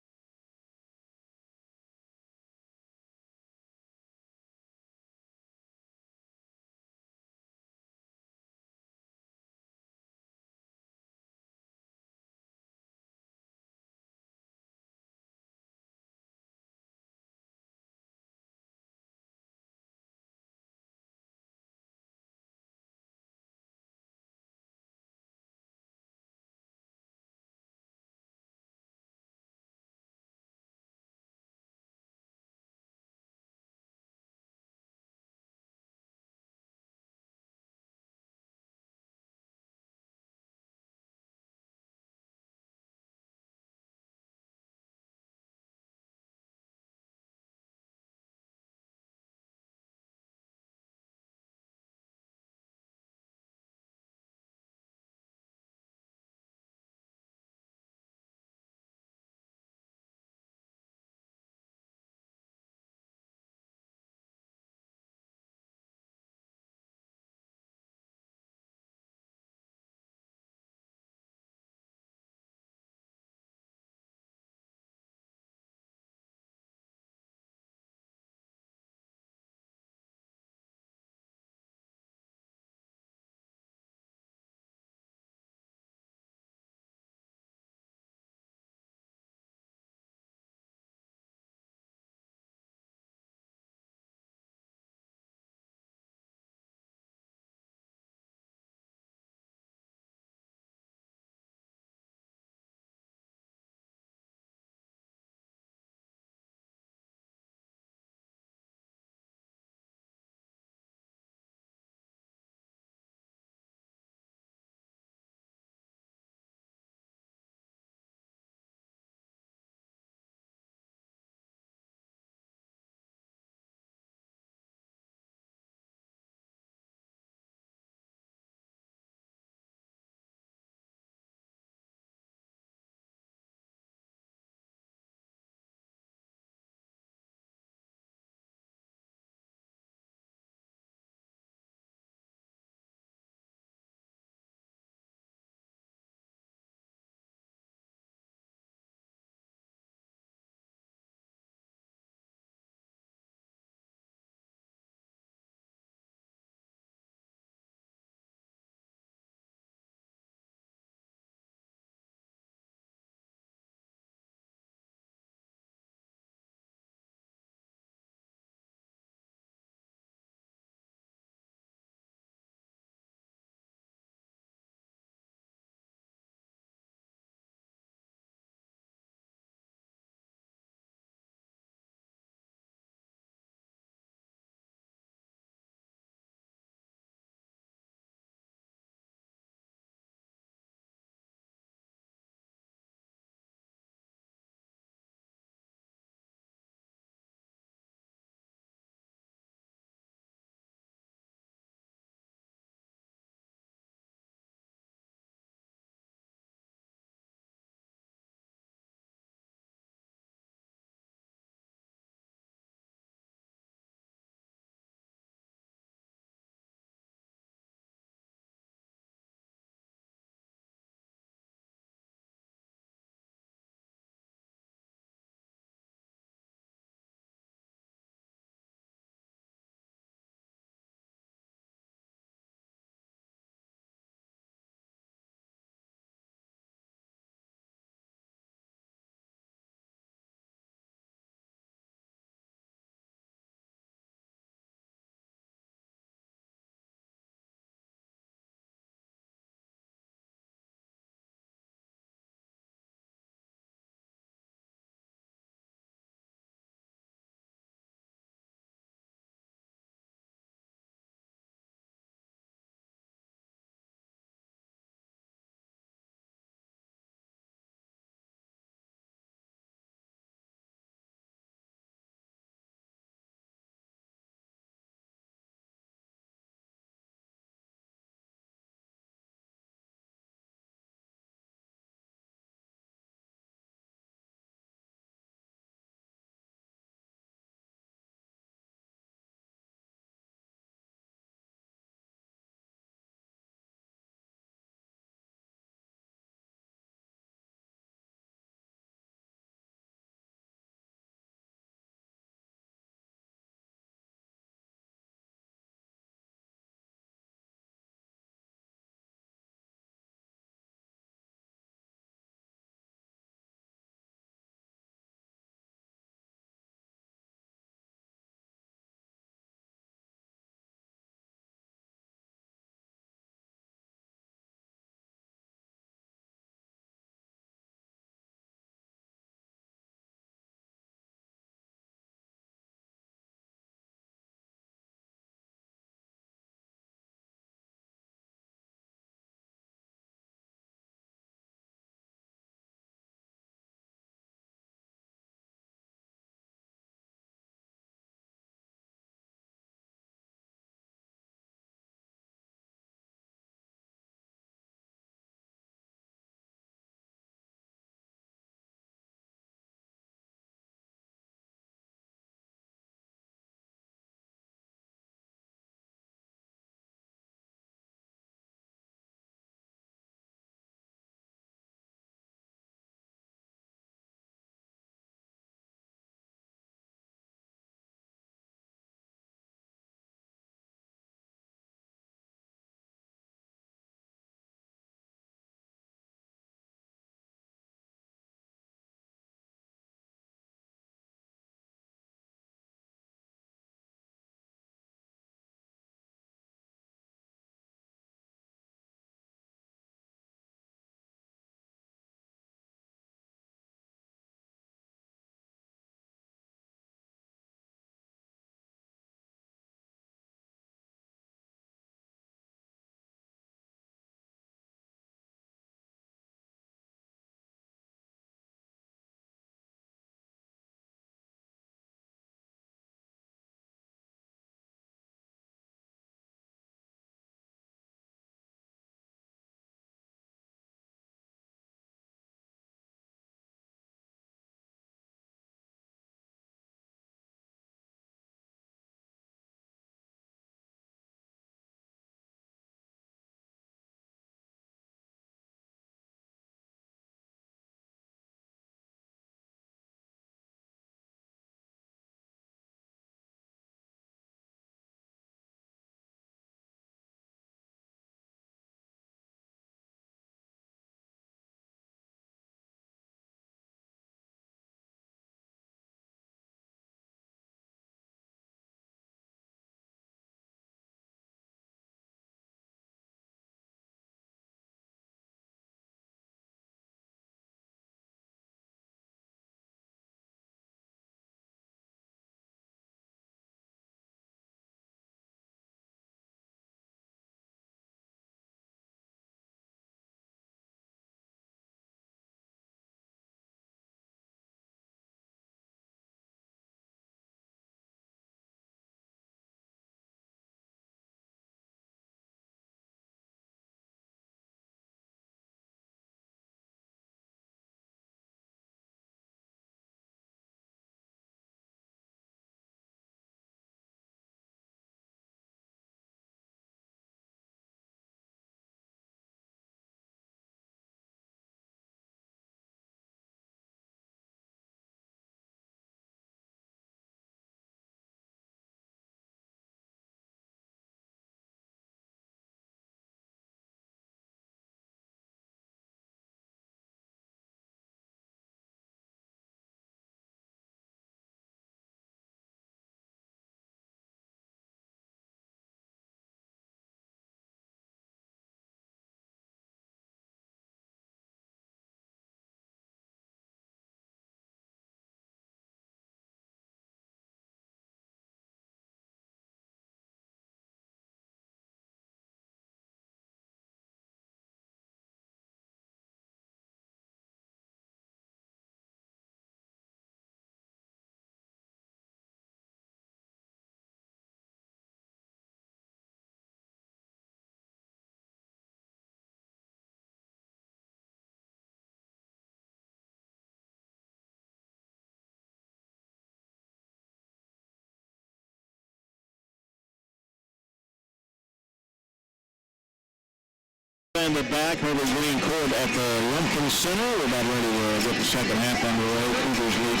And the back over green court at the Lumpkin Center. We're about ready to get the second half underway. Cougars lead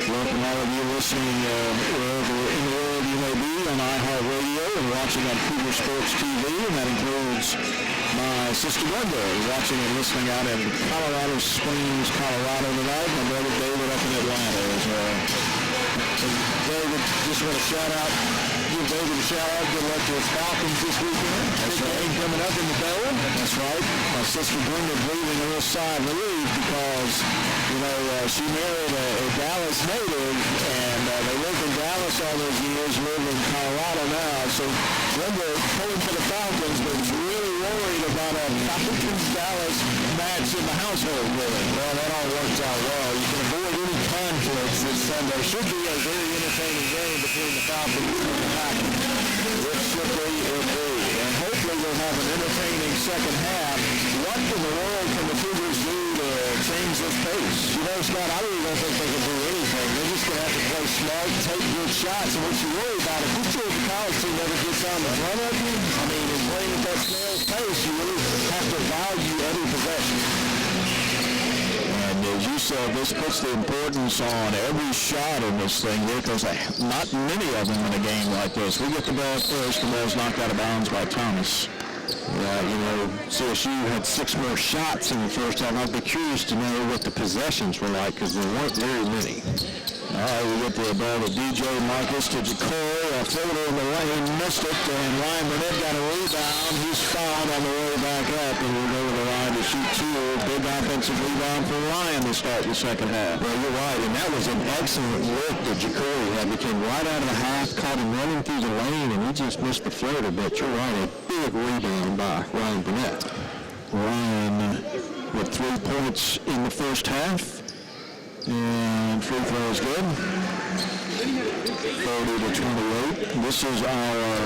29-28. Welcome all of you listening wherever in the world you may be on iHeartRadio and watching on Cougar Sports TV. And that includes my sister Brenda watching and listening out in Colorado Springs, Colorado tonight. My brother David up in Atlanta as well. So David, just want to give David a shout out. Good luck to his Falcons this weekend. That's right. Game coming up in the Dome. That's right. My sister Brenda breathing a little sigh of relief because, she married a Dallas native, and they lived in Dallas all those years, live in Colorado now. So Brenda pulling for the Falcons, but was really worried about a Falcons-Dallas match in the household, really. Well, that all worked out well. You can avoid any conflicts this Sunday. Should be a very entertaining game between the Falcons and the Packers. It should be, and hopefully we'll have an entertaining second half. What in the world can the Cougars do to change this pace? Scott, I really don't think they can do anything. They're just going to have to play smart, take good shots, and what you worry about, if this team, the college team never gets on the front of you, in playing at that snail's pace, you really have to value every possession. And as you said, this puts the importance on every shot in this thing. There's not many of them in a game like this. We get the ball first, the ball's knocked out of bounds by Thomas. CSU had 6 more shots in the first half. I'd be curious to know what the possessions were like because there weren't very many. All right, we get the ball to DJ Marcus to Jacory. A floater in the lane, missed it, and Ryan Burnett got a rebound. He's fouled on the way back up, and we'll go to the line to shoot 2. Big offensive rebound for Ryan to start the second half. Well, you're right, and that was an excellent look that Jacory had. He came right out of the half, caught him running through the lane, and he just missed the floater. But you're right, a big rebound by Ryan Burnett. Ryan with 3 points in the first half. And free throw is good. 30-28. This is our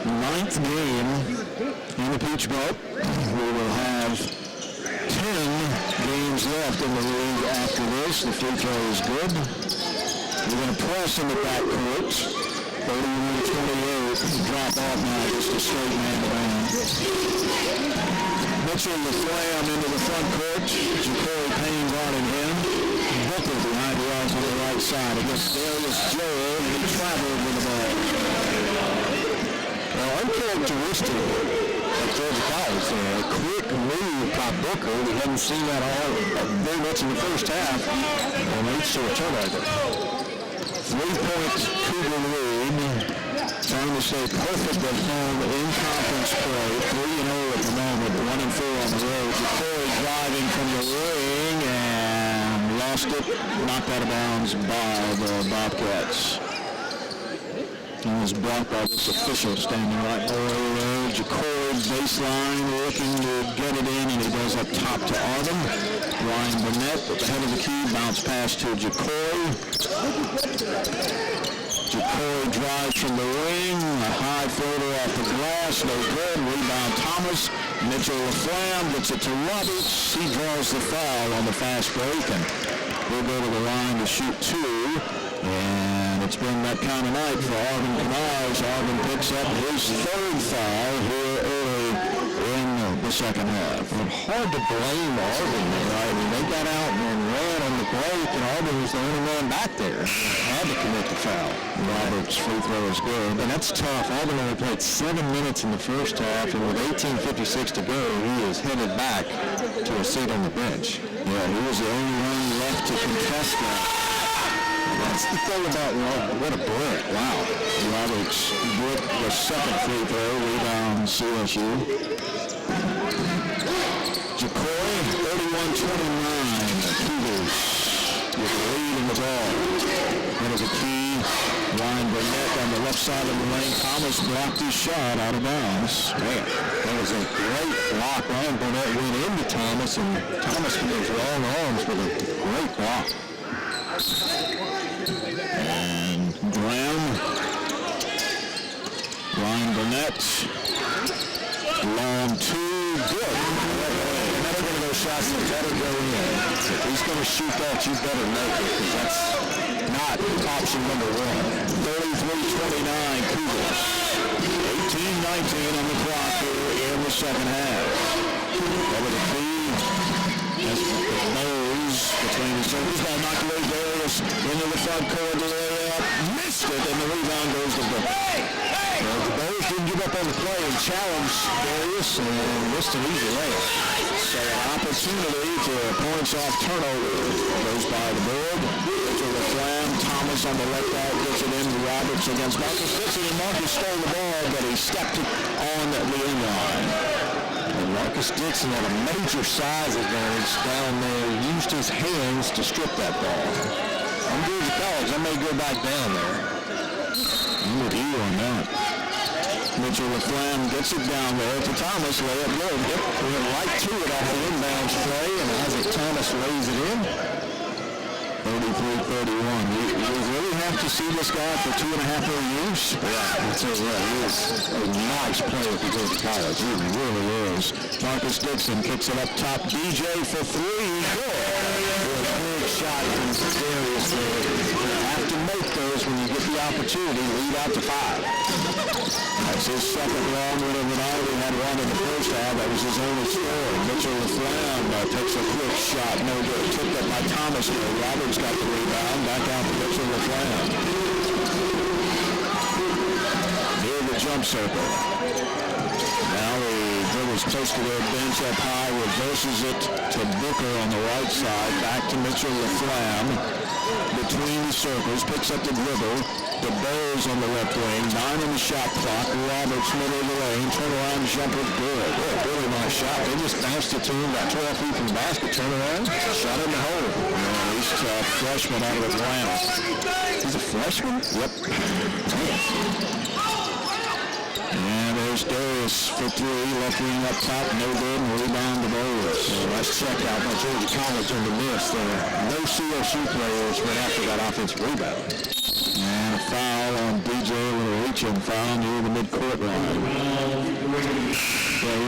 9th game in the Peach Belt. We will have 10 games left in the league after this. The free throw is good. We're going to press in the backcourt. 31-28. Drop off now, just a straight man down. Mitchell Laflamme into the front court. Jacory Payne guarding him. Booker behind the arms on the right side against Darius Joel, and he traveled with the ball. Well, uncharacteristic at Georgia College. A quick move by Booker. We haven't seen that all very much in the first half. And each to a turnover. 3-point Cougar lead. Trying to stay perfect at home in conference play. 3-0 at the moment, 1-4 on the road. Jacory driving from the ring and lost it, knocked out of bounds by the Bobcats. And was blocked by this official standing right below the road. Jacory baseline looking to get it in, and he does up top to Arvin. Ryan Burnett at the head of the key, bounce pass to Jacory. Jacory drives from the wing, a high floater off the glass, no good. Rebound Thomas. Mitchell Laflamme gets it to Roberts. He draws the foul on the fast break, and we'll go to the line to shoot 2. And it's been that kind of night for Arvin Canars. Arvin picks up his 3rd foul here early in the second half. And hard to blame Arvin there, right? I mean, they got out and ran on the break, and Arvin was the only man back there. Had to commit the foul. Roberts' free throw is good. And that's tough. Arvin only played 7 minutes in the first half, and with 18:56 to go, he is headed back to a seat on the bench. Yeah, he was the only one left to contest that. That's the thing about Robert. What a brick. Wow. Roberts with the second free throw. Rebound CSU. Jacory, 31-29. Cougars with the lead in the ball. That is a key. Ryan Burnett on the left side of the lane. Thomas blocked his shot out of bounds. Man, that was a great block. Ryan Burnett went into Thomas, and Thomas with his long arms with a great block. And Graham, Ryan Burnett, long 2, good. Another one of those shots that better go in. If he's going to shoot that, you better make it, because that's not option number 1. 33-29 Cougars. 18-19 on the clock here in the second half. Over the feed. As the nose between the circles. Ball knocked away. Darius into the front court. The layup. Missed it, and the rebound goes to the... Well, the Bulls didn't give up on the play and challenged Darius and missed an easy layup. So an opportunity to points off turnover goes by the board. To the Flam. Thomas on the left side gets it in. Roberts against Marcus Dixon, and Marcus stole the ball, but he stepped on the end line. And Marcus Dixon had a major size advantage down there. He used his hands to strip that ball. I'm Georgia College. I may go back down there. I'm with you on that. Mitchell LaFlamme gets it down there to Thomas. Layup good. Yep. Went right to it off the inbounds play, and Isaac Thomas lays it in. 33-31. We really have to see this guy for 2.5 more years. Yeah, I'll tell you what, he is a nice player for Georgia College. He really is. Marcus Dixon kicks it up top. DJ for three. Good. A big shot from Darius there. You have to make those when you get the opportunity. Lead out to 5. That's his second long one of the night. He had one in the first half. That was his only score. Mitchell LaFlamme takes a quick shot. No good. Tipped up by Thomas. Roberts got the rebound. Back out to Mitchell LaFlamme. Near the jump circle. Now he dribbles close to their bench up high. Reverses it to Booker on the right side. Back to Mitchell LaFlamme. Between the circles. Picks up the dribble. The Bulls on the left wing. 9 in the shot clock. Roberts middle of the lane. Turnaround jumper. Good. Really nice shot. They just bounced it to him. Got 12 feet from the basket. Turnaround. Shot in the hole. He's a freshman out of Atlanta. He's a freshman? Yep. And there's Darius for three. Left wing up top. No good. And rebound to Bulls. Let's check out by Georgia College on the miss there. No CSU players went after that offensive rebound. And a foul on DJ, a little reach-in foul near the mid-court line.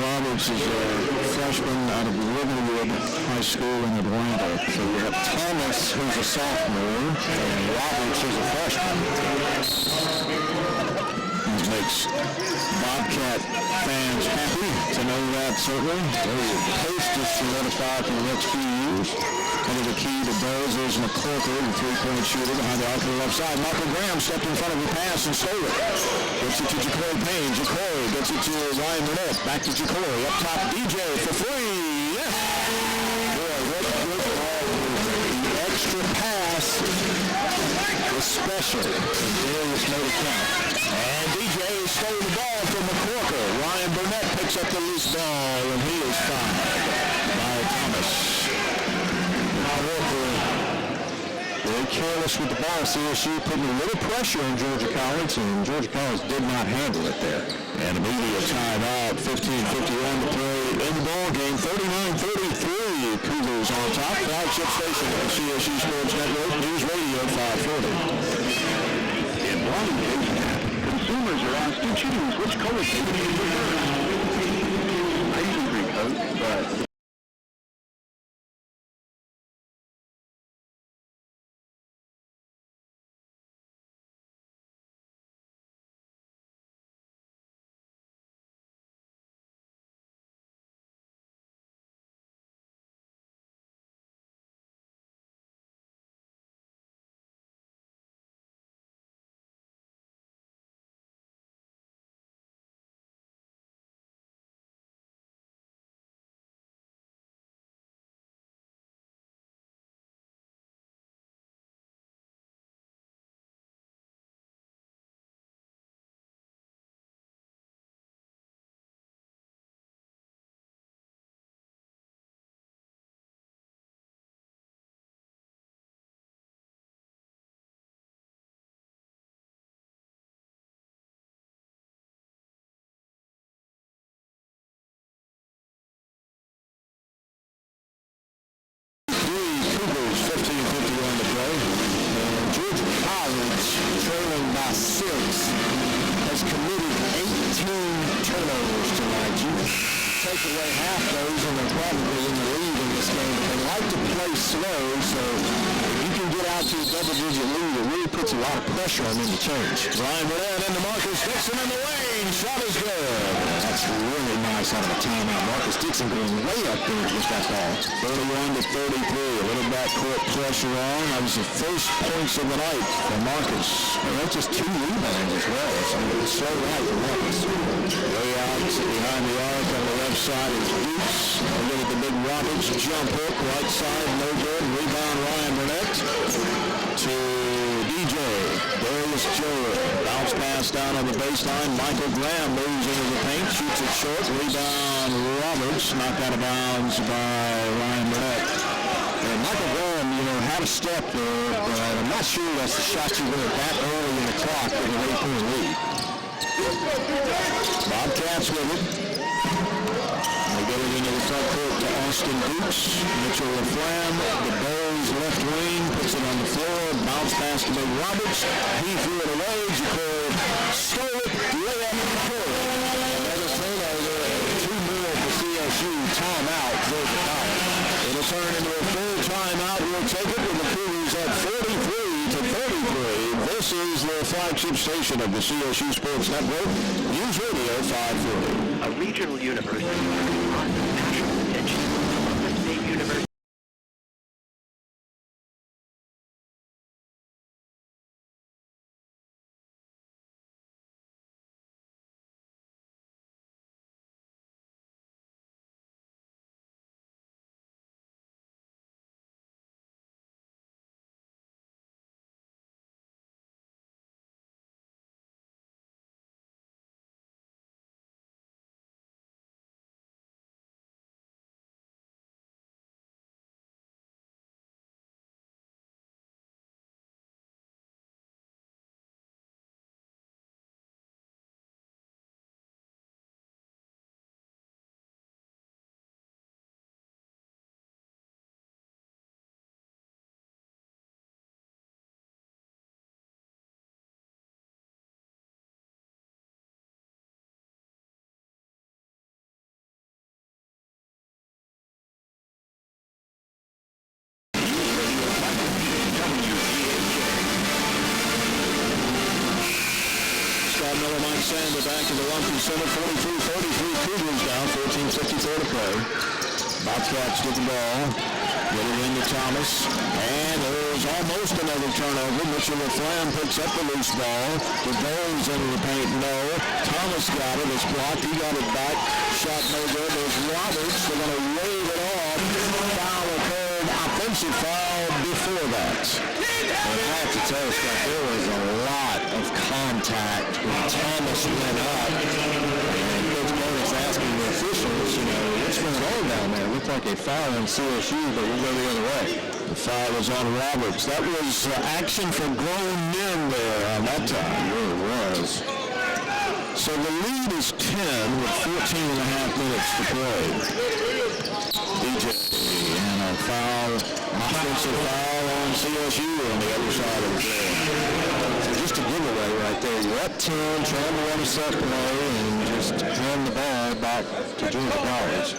Roberts is a freshman out of Riverwood High School in Atlanta. So we have Thomas, who's a sophomore, and Roberts is a freshman. It makes Bobcat fans happy to know that, certainly. There's a post is solidified for the next few years. Under the key to Bulls, there's McCorker, the three-point shooter behind the arc on the left side. Michael Graham stepped in front of the pass and stole it. Gets it to Jacory Payne. Jacory gets it to Ryan Burnett. Back to Jacory. Up top, DJ for three. Yes! Boy, what good ball. The extra pass is special. And Darius made it count. And DJ stole the ball from McCorker. Ryan Burnett picks up the loose ball, and he is fouled by Thomas. Very careless with the ball. CSU putting a little pressure on Georgia College, and Georgia College did not handle it there. And immediate timeout. 15:51 to play in the ball game. 39-33. Cougars on top. Flagship station of CSU Sports Network. News Radio 540. In Bloomington, consumers are asked to choose which color they prefer. I usually drink Coke, but Cougars, 15:51 to play. And Georgia College, trailing by 6, has committed 18 turnovers tonight. You take away half those, and they're probably in the lead in this game. But they like to play slow, so if you can get out to a double-digit lead, it really puts a lot of pressure on them to change. Ryan Burnett into Marcus Dixon in the lane. Shot is good. That's really nice out of a timeout. Marcus Dixon going way up there with that ball. 31 to 33. A little backcourt pressure on. That was the first points of the night for Marcus. And that's just 2 rebounds as well. So it's so right for Marcus. Way out behind the arc on the left side is Dukes. Look at the big Roberts jump hook. Right side, no good. Rebound Ryan Burnett to DJ. Darius Joe. Bounce pass down on the baseline. Michael Graham moves into the paint. Shoots it short. Rebound Roberts. Knocked out of bounds by Ryan Burnett. And Michael Graham, had a step there, but I'm not sure that's the shot you win that early in the clock with an 8-point lead. Bobcats with it. They get it into the front court to Austin Dukes. Mitchell LaFlamme, the Bulls left wing, puts it on the floor. Bounce pass to Big Roberts. He threw it away. Jacob stole it. Layup in the court. Another turnover. 2 more for CSU. Timeout. Georgia College. It'll turn into a full timeout. We'll take it with the Cougars at 43 to 33. This is the flagship station of the CSU Sports Network. News Radio 540. A regional university on national attention. Columbus State University. Mike Sander back in the Lumpkin Center. 43-33 Cougars down. 14:54 to play. Bobcats with the ball. Get it into Thomas. And there's almost another turnover. Mitchell LaFlamme picks up the loose ball. The goes into the paint. No. Thomas got it. It's blocked. He got it back. Shot no good. There's Roberts. They're going to wave it off. Foul occurred. Offensive foul before that. I have to tell you, Scott, there was a lot of contact when Thomas went up. And Coach Bowles asking the officials, what's going on down there? It looked like a foul on CSU, but we'll go the other way. The foul was on Roberts. That was action for grown men there on that time. It really was. So the lead is 10 with 14 and a half minutes to play. DJ and a foul, offensive foul on CSU on the other side of the floor. So just a giveaway right there. You're up 10, trying to run a set play, and just hand the ball back to Georgia College.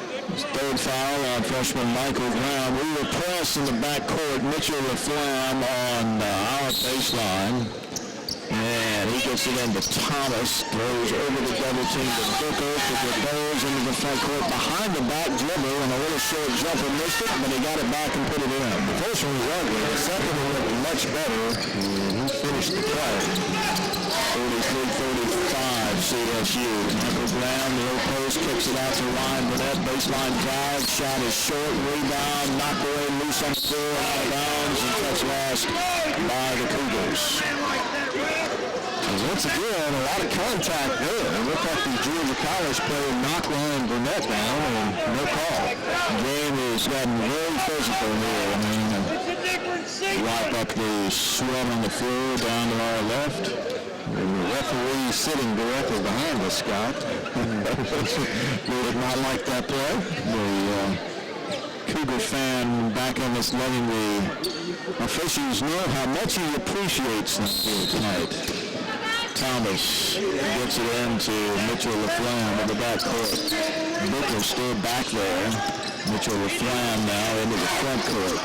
Third foul on freshman Michael Graham. We were pressed in the backcourt. Mitchell LaFlamme on our baseline. And he gets it into Thomas. Throws over the double team to Booker. The Bulls into the front court behind the back dribble and a little short jumper missed it, but he got it back and put it in. The first one was ugly. The second one looked much better. And he finished the play. 43-35 CSU. Michael Graham, the old post, kicks it out to Ryan Burnett. Baseline drive. Shot is short. Rebound. Knocked away loose on the floor. Out of bounds. And touch lost by the Cougars. And once again, a lot of contact there. It looked like the Georgia College player knocked Ryan Burnett down and no call. The game has gotten very physical here. I mean, wipe up the sweat on the floor down to our left. And the referee sitting directly behind us, Scott. We did not like that play. The Cougar fan back on us letting the officials know how much he appreciates them here tonight. Thomas gets it into Mitchell LaFlamme in the backcourt. Booker still back there. Mitchell LaFlamme now into the front court.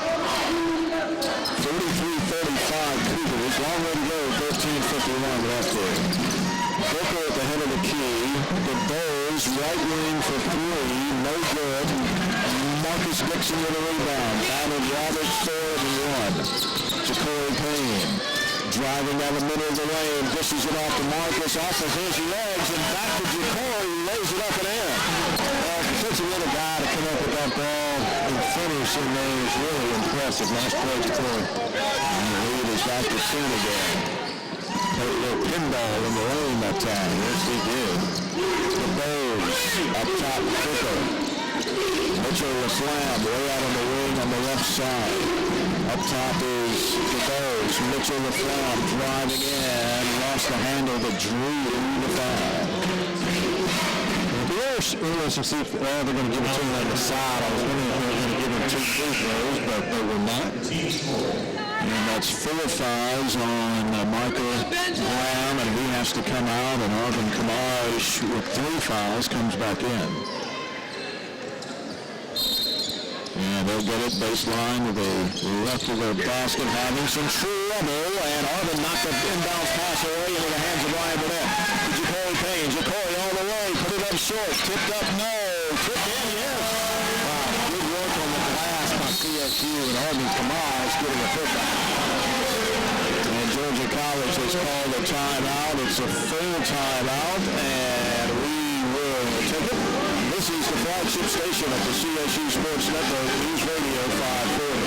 43-35 Cougars. Long way to go, 13:51 left there. Booker at the head of the key. The Bulls, right wing for three, no good. Marcus Dixon with a rebound. Donald Roberts, 4-1. Ja'Cory Payne driving down the middle of the lane, dishes it off to Marcus, off of his legs, and back to Ja'Cory, who lays it up and in. Takes a little guy to come up with that ball and finish in there is really impressive. Nice play, Ja'Cory. And the lead is back to 10 again. Played a little pinball in the lane that time. Yes, he did. The Bulls up top, Booker. Mitchell LaFlamme way out on the wing on the left side. Up top is the Bulls. Mitchell LaFlamme driving in. Lost the handle, but drew the foul. Interesting to see if they're going to give it to him on the side. I was wondering if they were going to give him 2 free throws, but they were not. And that's 4 fouls on Michael Graham, and he has to come out, and Arvin Kamaj with 3 fouls comes back in. And they'll get it baseline to the left of their basket, having some trouble, and Arvin knocked the inbounds pass away into the hands of Ryan Burnett. Ja'Cory Payne, Ja'Cory all the way, put it up short, tipped up, no, tipped in, yes. Wow, good work on the glass by CSU, and Arvin Kamaj getting a putback. And Georgia College has called a timeout. It's a full timeout, and we will take it. This is the flagship station of the CSU Sports Network, News Radio 540.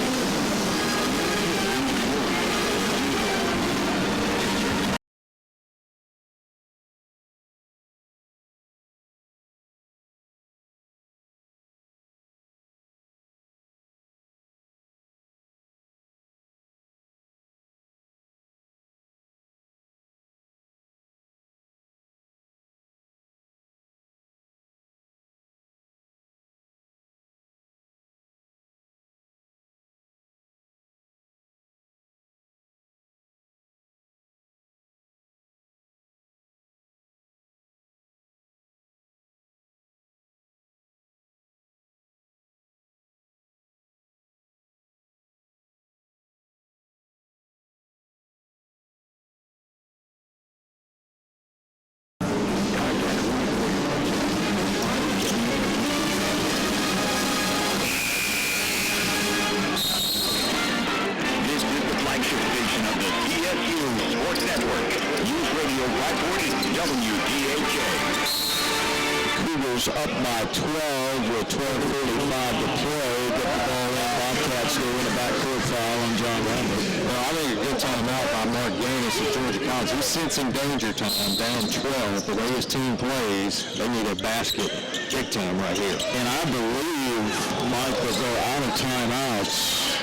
Up by 12 with 12:45 to play. Get the ball in. Bobcats doing a backcourt foul on John Lambert. Well, I think a good timeout by Mark Gaines of Georgia College. He's sensing danger time, down 12. The way his team plays, they need a basket big time right here. And I believe Mike will go out of timeouts.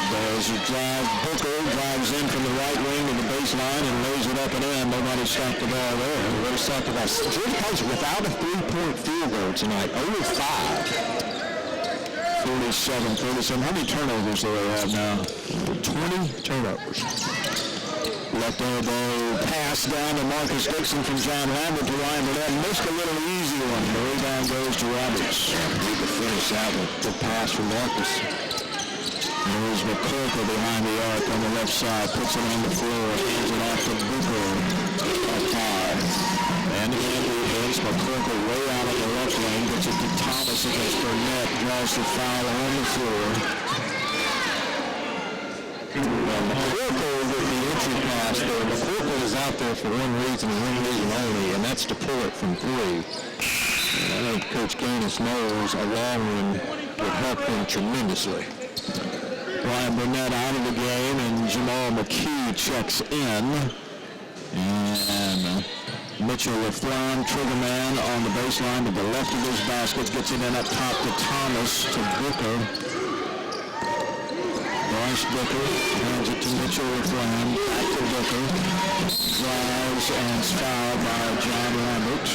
There's a drive. Booker drives in from the right wing to the baseline and lays it up and in. Nobody stopped the ball there. Nobody stopped the ball. Georgia College without a 3-point field goal tonight. Only 5. 47. How many turnovers do they have now? 20 turnovers. Left elbow pass down to Marcus Dixon from John Lambert to Ryan Burnett. Missed a little easy one. The rebound goes to Roberts. Need to finish out with the pass from Marcus. There's McCorkle behind the arc on the left side. Puts it on the floor. Hands it off to Booker. Up high. And again, defense. McCorkle way out of the left lane. Gets it to Thomas against Burnett. Draws the foul on the floor. McCorkle with the entry pass there. McCorkle is out there for one reason and one reason only, and that's to pull it from 3. And I think Coach Gaines knows a long one would help him tremendously. Ryan Burnett out of the game, and Jamal McKee checks in. And Mitchell LaFlamme, trigger man on the baseline to the left of his basket, gets it in up top to Thomas, to Booker. Bryce Booker hands it to Mitchell LaFlamme, back to Booker. Drives and is fouled by John Lambert.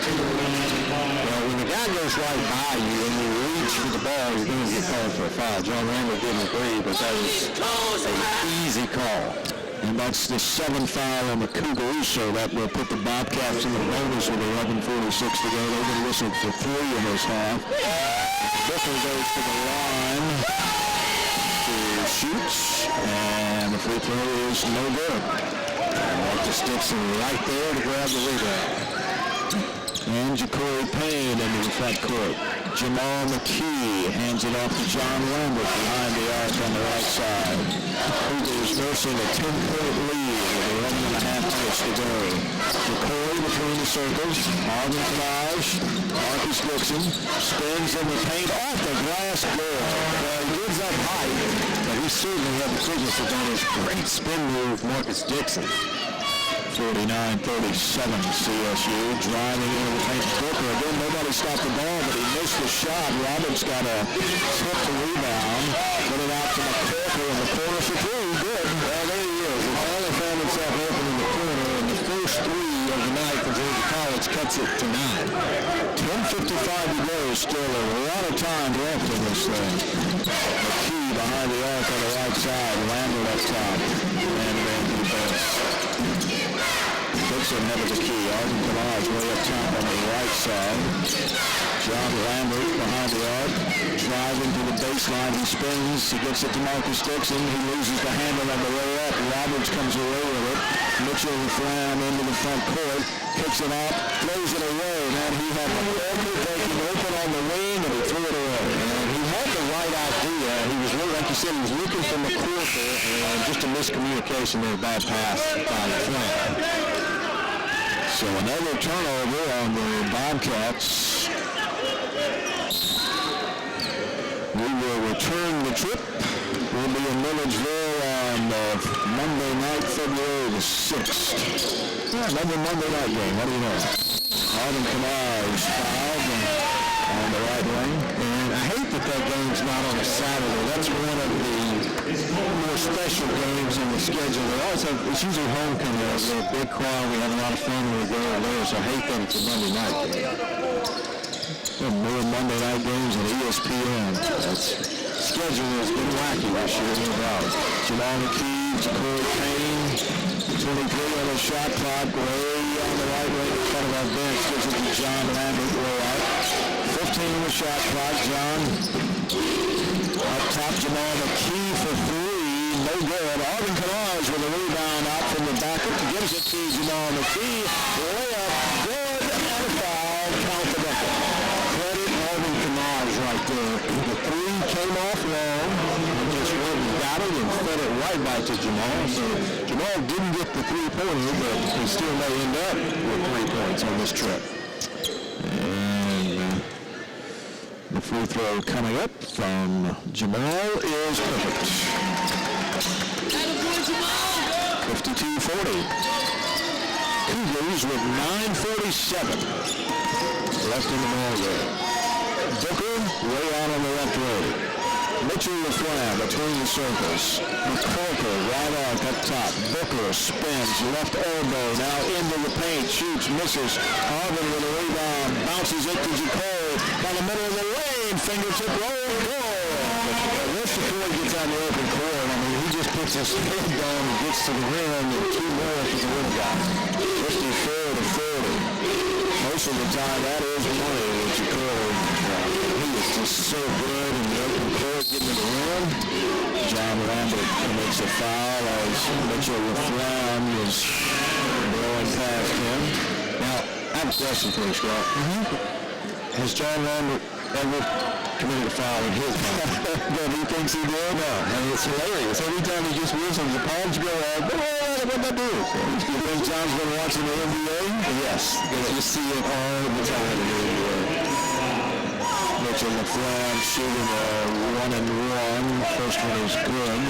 Well, when the guy goes right by you and you reach for the ball, you're going to get called for a foul. John Lambert didn't agree, but that was an easy call. And that's the 7th foul on the Cougars, so that will put the Bobcats in the bonus with 11:46 to go. They've been whistled for 3 in this half. Booker goes to the line to shoots, and the free throw is no good. Marcus Dixon right there to grab the rebound. And Ja'Cory Payne into the front court. Jamal McKee hands it off to John Lambert behind the arc on the right side. Cougars nursing a 10-point lead with 11.5 minutes to go. Ja'Cory between the circles. Marvin Kanaj, Marcus Dixon spins in the paint off the glass door. Well, he gives up height, But he certainly had the quickness to on his great spin move, Marcus Dixon. 49-37 CSU, driving into the paint. Booker, again, nobody stopped the ball, but he missed the shot. Roberts got a tip the rebound, put it out to McCorkle in the corner for three. Good. Well, there he is. He finally found himself open in the corner, and the first three of the night for Georgia College cuts it to 9. 10:55 to go. Still a lot of time left in this thing. McKee behind the arc on the right side. Lambert up top. And then defense. Dixon headed the key. Arvin Kamaj way up top on the right side. John Lambert behind the arc. Driving to the baseline. He spins. He gets it to Marcus Dixon. He loses the handle on the way up. Roberts comes away with it. Mitchell Flam into the front court. Picks it up. Throws it away. Man, he had the Walker taking open on the wing, and he threw it away. And he had the right idea. He was really, like you said, he was looking from the quarter, and just a miscommunication there, bad pass by Flam. So another turnover on the Bobcats. We will return the trip. We'll be in Milledgeville on Monday night, February the 6th. Yeah, another Monday night game. What do you know? Arvin Kamaj fouled on the right wing. And I hate that game's not on a Saturday. That's one of the more special games on the schedule. They always have, it's usually homecoming. It's a big crowd. We have a lot of fun when we go over there, so I hate that it's a Monday night game. More Monday night games on ESPN. That's schedule has been wacky this year, no doubt. Jamal McKee, Ja'Cory Payne, 23 on the shot clock, way on the right wing in front of our bench. Gives it to John Lambert, way out. 15 on the shot clock, John. Up top, Jamal McKee for three, no good. Arvin Kamaj with a rebound out from the back. Gives it to Jamal McKee, way up, good, and a foul. Count the bucket. Credit Arvin Kamaj right there. The three came off long, and just went and got it and fed it right back to Jamal. So Jamal didn't get the three-pointer, but he still may end up with 3 points on this trip. And the free throw coming up from Jamal is perfect. 52-40. Cougars with 9:47 left in the ball game. Booker way out on the left wing. Mitchell Laflamme between the circles. McCorkle right arc up top. Booker spins left elbow now into the paint. Shoots, misses. Arvin with a rebound. Bounces it to Ja'Cory down the middle of the lane. Fingertip roll. Goal. Once Ja'Cory gets on the open court, I mean, he just puts his head down and gets to the rim, and 2 more for the win guy. 54-40. Most of the time, that is money with Ja'Cory. He is just so good in the open court, getting to the rim. John Lambert makes a foul as Mitchell Laflamme is blowing past him. Now, I have a question for you, Scott. Has John Lambert ever committed a foul in his mind? That he thinks he did? No, and it's hilarious. Every time he just whistles, the palms go out. What'd I do? You think John's been watching the NBA? Yes, you see it all the time in the NBA. Mitchell Laflamme shooting a 1-and-1. First one is good.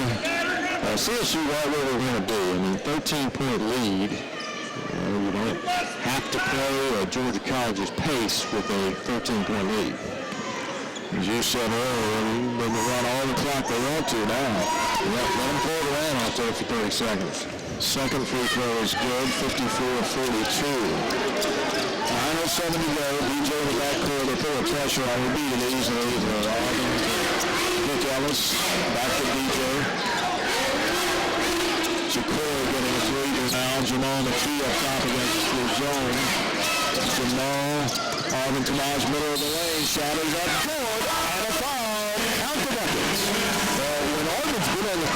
CSU right where we're going to be. I mean, 13-point lead. You don't have to play Georgia College's pace with a 13-point lead. As you said earlier, they can run all the clock they want to now. Yep, let them pull it around out there for 30 seconds. Second free throw is good, 54-42. 9:07 to go. DJ in the backcourt. They put a pressure on. We beat it easily. Nick Ellis back to DJ. Ja'Cory getting a three now. Jamal McKee up top against the zone. Jamal, Arvin Kamaj, middle of the lane. Shot is up good. And a foul. Count the buckets. When Arvin's good on the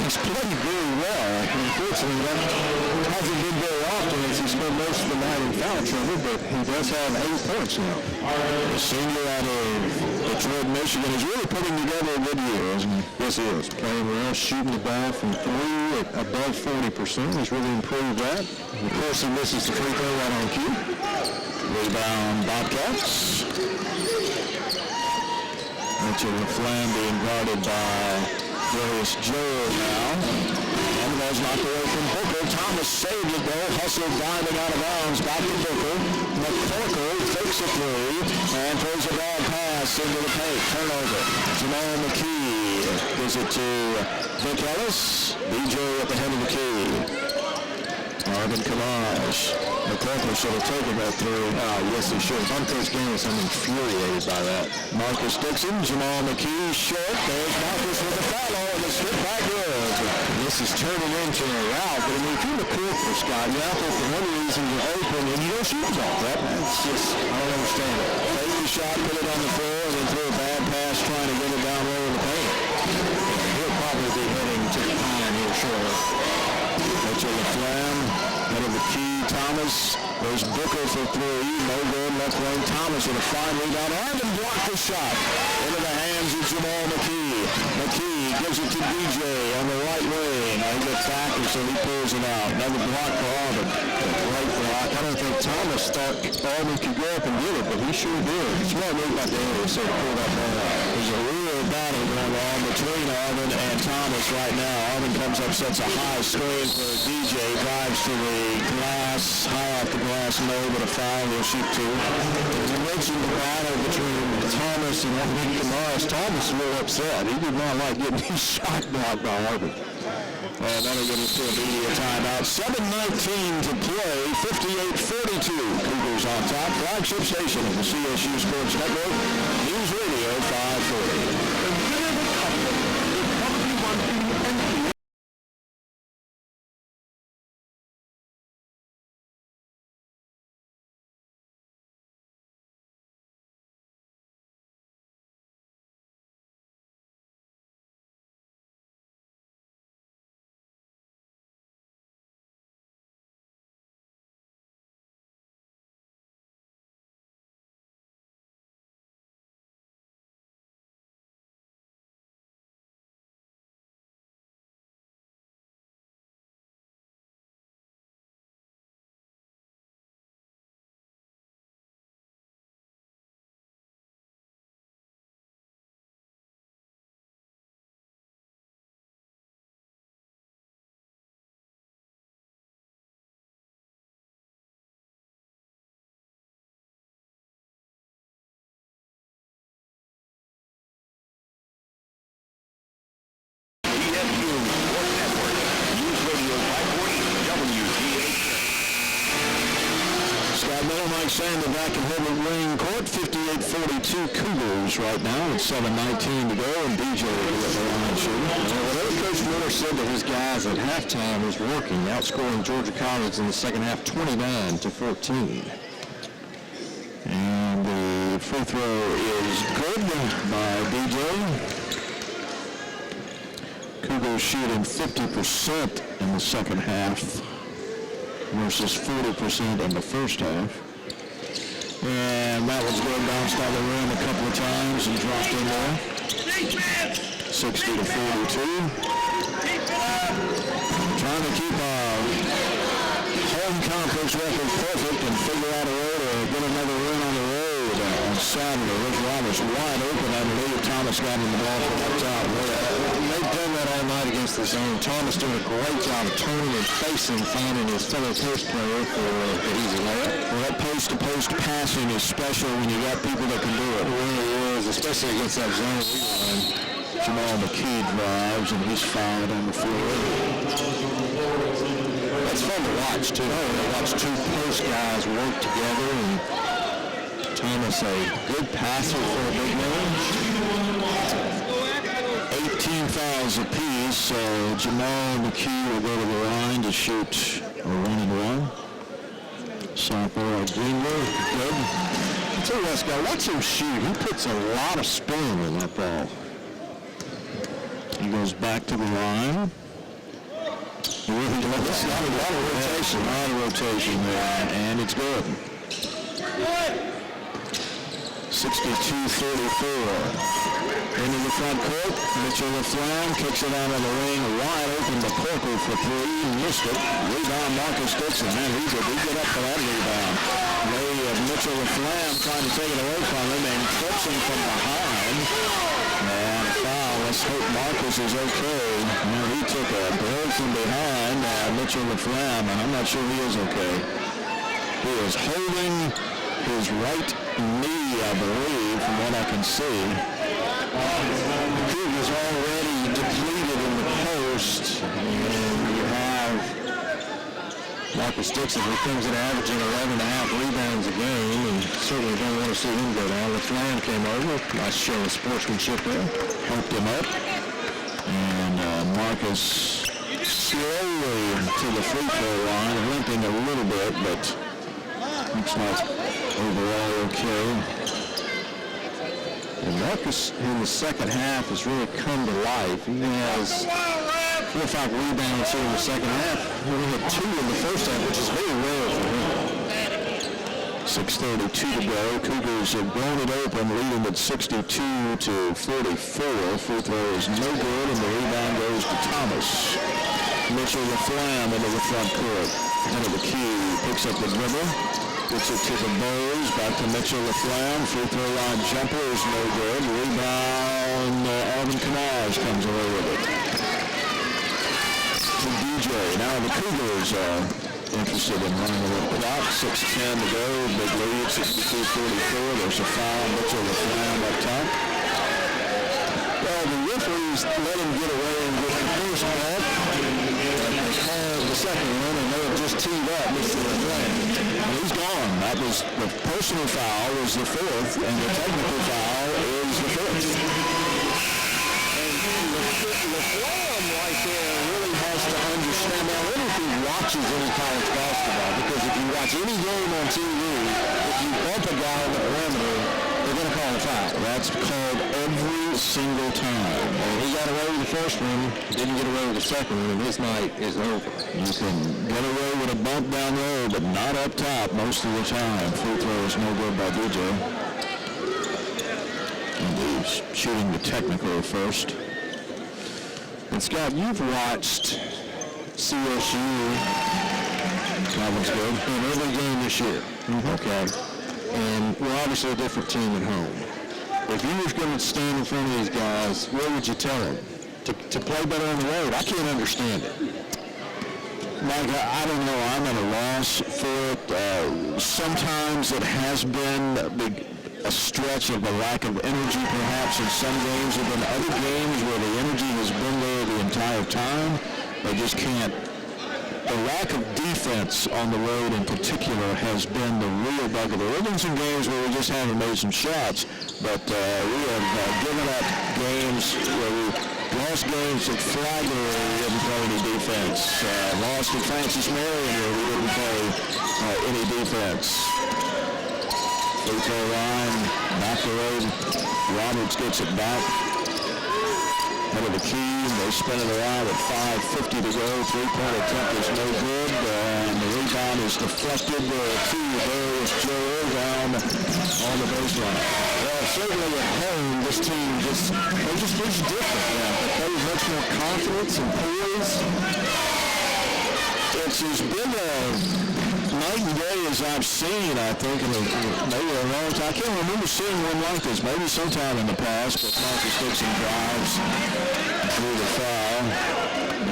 he's played very well. Unfortunately, that hasn't been very often as he spent most of the night in foul trouble, but he does have 8 points now. The senior out of Detroit, Michigan is really putting together a good year, isn't he? Yes, he is. Playing well, shooting the ball from 3 at above 40%. He's really improved that. Of course, he misses the free throw right on cue. Rebound Bobcats. Mitchell LaFlamme being guarded by Darius Joel now. And the ball's knocked away from Booker. Thomas saved it though. Hustled diving out of bounds. Back to Booker. McCorkle takes a three and throws a ball pass into the paint. Turnover. Jamal McKee gives it to Vic Ellis. BJ at the head of the key. Marvin Kamaj. McCorkle should have taken that three. Yes, he should. On first game, I'm infuriated by that. Marcus Dixon, Jamal McKee, short. There's Marcus with the foul, and the strip back good. This is turning into a rout, but I mean, if you're McCorkle, Scott, you're out there for one reason, you're open, and you don't shoot the ball. That's just, I don't understand it. Take the shot, put it on the floor, and then throw a bad pass trying to get it down low in the paint. He'll probably be heading to the pine here shortly. Mitchell LaFlamme, head of the key. Thomas, there's Booker for three. No good. Left lane. Thomas with a fine rebound. Arvin blocked the shot into the hands of Jamal McKee. McKee gives it to DJ on the right wing. He gets back, so he pulls it out. Another block for Arvin. Great block. I don't think Thomas thought Arvin could go up and get it, but he sure did. It's not move by the area, so he pulled that ball out. There's a real battle going on between Arvin and Thomas right now. Arvin comes up, sets a high screen for DJ, drives to the glass, high off the glass, no, but a foul, he'll shoot two. You mentioned the battle between Thomas and Arvin Kamaj. Thomas was a little upset. He did not like getting his shot blocked by Arvin. And that'll get us to a media timeout. 7:19 to play, 58-42. Cougars on top. Flagship station of the CSU Sports Network. News Radio 540. Mike Sander back in Herbert Wayne Court, 58-42 Cougars right now. It's 7:19 to go, and DJ will be at the line shooting. Whatever Coach Miller said to his guys at halftime is working, outscoring Georgia College in the second half 29-14. And the free throw is good by DJ. Cougars shooting 50% in the second half versus 40% in the first half. And that one's going bounced out of the rim a couple of times and dropped in there. 60-42. Trying to keep our home conference record perfect and figure out a way to get another win on the road on Saturday. Rich Roberts wide open. I believe Thomas got in the ball from up top. They've done that all night against the zone. Thomas doing a great job of turning and facing, finding his fellow post player for the easy layup. Well, that post-to-post passing is special when you got people that can do it. It really is, especially against that zone line. Jamal McKee drives, and he's fouled on the floor. That's fun to watch, too. To watch two post guys work together, and Thomas, a good passer for a big man. 18 fouls apiece, so Jamal McKee will go to the line to shoot a 1-and-1. Sophomore Greenwood, good. I'll tell you what, Scott, watch him shoot. He puts a lot of spin in that ball. He goes back to the line. Really does. A lot of rotation. A lot of rotation there, and it's good. 62-34. Into the front court, Mitchell LaFlamme kicks it out of the wing, wide open to Corkle for three, missed it. Rebound Marcus Dixon, man, he get up for that rebound. Mitchell LaFlamme trying to take it away from him and clips him from behind. And a foul. Let's hope Marcus is okay. Well, he took a blow from behind Mitchell LaFlamme, and I'm not sure he is okay. He is holding his right knee, I believe, from what I can see. The Cougars already depleted in the post, and you have Marcus Dixon, who comes in averaging 11.5 rebounds a game, and certainly don't want to see him go down. LaFlamme came over, nice show of sportsmanship there, helped him up, and Marcus slowly to the free throw line, limping a little bit, but looks like overall okay. And Marcus in the second half has really come to life. He has 4 or 5 rebounds here in the second half. He only had 2 in the first half, which is very rare for him. 6:32 to go. Cougars have blown it open, leading at 62-44. Free throw is no good, and the rebound goes to Thomas. Mitchell LaFlamme into the front court. Into the key, picks up the dribble. Gets it to the Bows, back to Mitchell LaFlamme. Free throw line jumper is no good. Rebound, Alvin Kamaz comes away with it. To DJ. Now the Cougars are interested in running a little clock. 6:10 to go. Big lead, 62-44. There's a foul. Mitchell LaFlamme up top. Well, the referees let him get away with the first ball. The second one, and they have just teed up Mr. LaFlamme. And he's gone. That was the personal foul was the 4th, and the technical foul is the 5th. And LaFlamme right there really has to understand. Now, what if he watches any college basketball? Because if you watch any game on TV, if you bump a guy on the perimeter, they're going to call a foul. That's called every single time. And he got away with the first one, didn't get away with the second one, and his night is over. You can get away with a bump down there, but not up top most of the time. Free throw is no good by DJ. And he's shooting the technical first. And Scott, you've watched CSU. That one's good. In every game this year. Okay. And we're obviously a different team at home. If you were going to stand in front of these guys, what would you tell them? To play better on the road? I can't understand it. Mike, I don't know. I'm at a loss for it. Sometimes it has been a stretch of the lack of energy, perhaps, in some games. There have been other games where the energy has been there the entire time. They just can't. The lack of defense on the road in particular has been the real bugaboo. There have been some games where we just haven't made some shots, but we have given up games where we lost games at Flagler where we didn't play any defense. Lost at Francis Marion where we didn't play any defense. Free throw line, back the road. Roberts gets it back. Head of the key, they spin it around at 5:50 to go. 3-point attempt is no good, and the rebound is deflected to Darius Joe down on the baseline. Well, certainly at home, this team just looks different now. They play with much more confidence and poise. It's been a night and day as I've seen, I think, in maybe a long time. I can't remember seeing one like this. Maybe sometime in the past, but Marcus Dixon drives through the foul.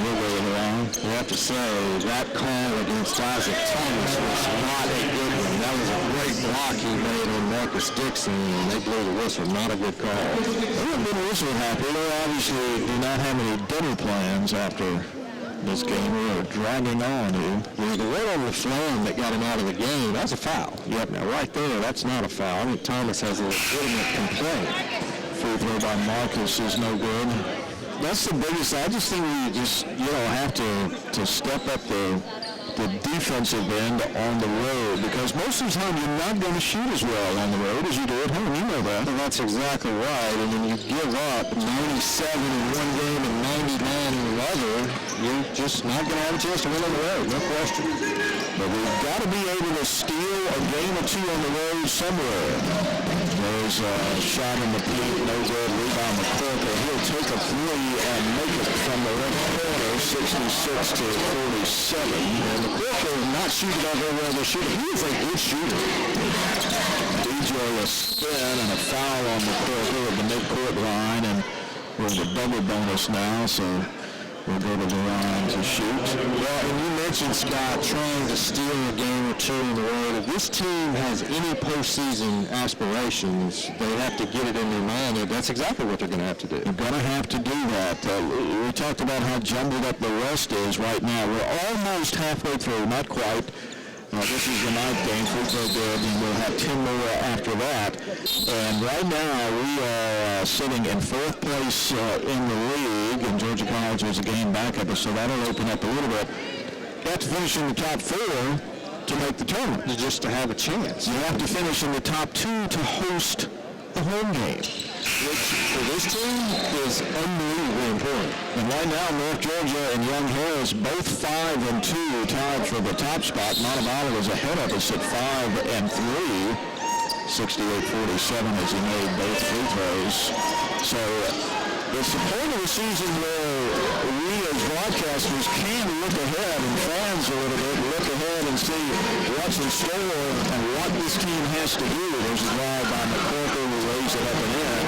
We'll go around. You have to say that call against Isaac Thomas was not a good one. That was a great block he made on Marcus Dixon, and they blew the whistle. Not a good call. They wouldn't be whistle happy. They obviously do not have any dinner plans after this game. We are dragging on, dude. Yeah, the one on the LaFlamme that got him out of the game, that's a foul. Yep, now right there, that's not a foul. I think Thomas has a legitimate complaint. Free throw by Marcus is no good. That's the biggest. I just think we just, have to step up the the defensive end on the road, because most of the time you're not going to shoot as well on the road as you do at home. You know that. And that's exactly right. And when you give up 97 in one game and 99 in another, you're just not going to have a chance to win on the road, no question. But we've got to be able to steal a game or two on the road somewhere. There's a shot in the paint, no good. Rebound McCorkle. He'll take a three and make it from the left corner, 66 to 47. And McCorkle not shooting out very well this shooter. He is a good shooter. DJ a spin and a foul on McCorkle at the midcourt line, and we're in the double bonus now, so we'll go to the line to shoot. Well, and you mentioned, Scott, trying to steal a game or two on the road. If this team has any postseason aspirations, they have to get it in their mind that that's exactly what they're going to have to do. You're going to have to do that. We talked about how jumbled up the West is right now. We're almost halfway through, not quite. This is the ninth game, free throw good, and we'll have 10 more after that. And right now, we are sitting in fourth place in the league, and Georgia College is a game back of us, so that'll open up a little bit. You have to finish in the top four to make the tournament, Just to have a chance. you have to finish in the top two to host the home game, Which, for this team, is unbelievably important. and right now North Georgia and Young Harris both 5 and 2 tied for the top spot. Montevallo is ahead of us at 5 and 3, 68-47 as he made both free throws. So it's the point of the season where we as broadcasters can look ahead, and fans a little bit look ahead and see what's in store and what this team has to do. There's a drive by McCorkle who lays it up and in.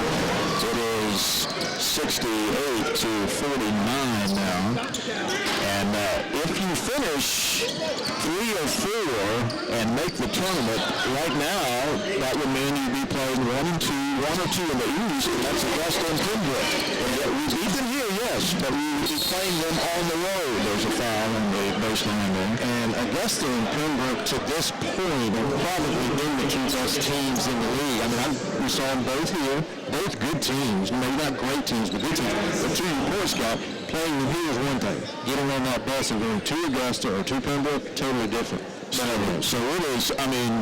It is 68 to 49 now. And if you finish 3 or 4 and make the tournament, right now, that would mean you'd be playing 1 or 2 in the East, and that's Augusta and Pembroke. And yet we beat them here, yes, but we would be playing them on the road. There's a foul on the baseline there. And Augusta and Pembroke, to this point, have probably been the two best teams in the league. I mean, we saw them both here, both good teams. Maybe not great teams, but good teams. But to your point, Scott, playing them here is one thing. Getting on that bus and going to Augusta or to Pembroke, totally different. So it is, I mean,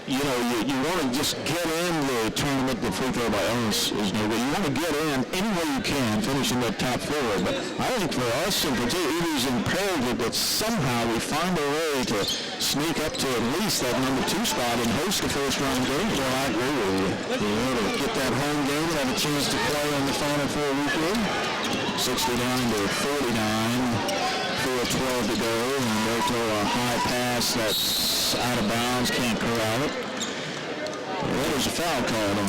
you know, you want to just get in the tournament. The free throw by Ellis is no good. You want to get in any way you can, finish in the top 4. But I think for us in particular, it is imperative that somehow we find a way to sneak up to at least that number 2 spot and host the first round game. Well, I agree with you. You know, to get that home game and have a chance to play on the Final Four weekend. 69 to 49. 4:12 to go, and they throw a high pass that's out of bounds, can't corral it. Well, there's a foul called on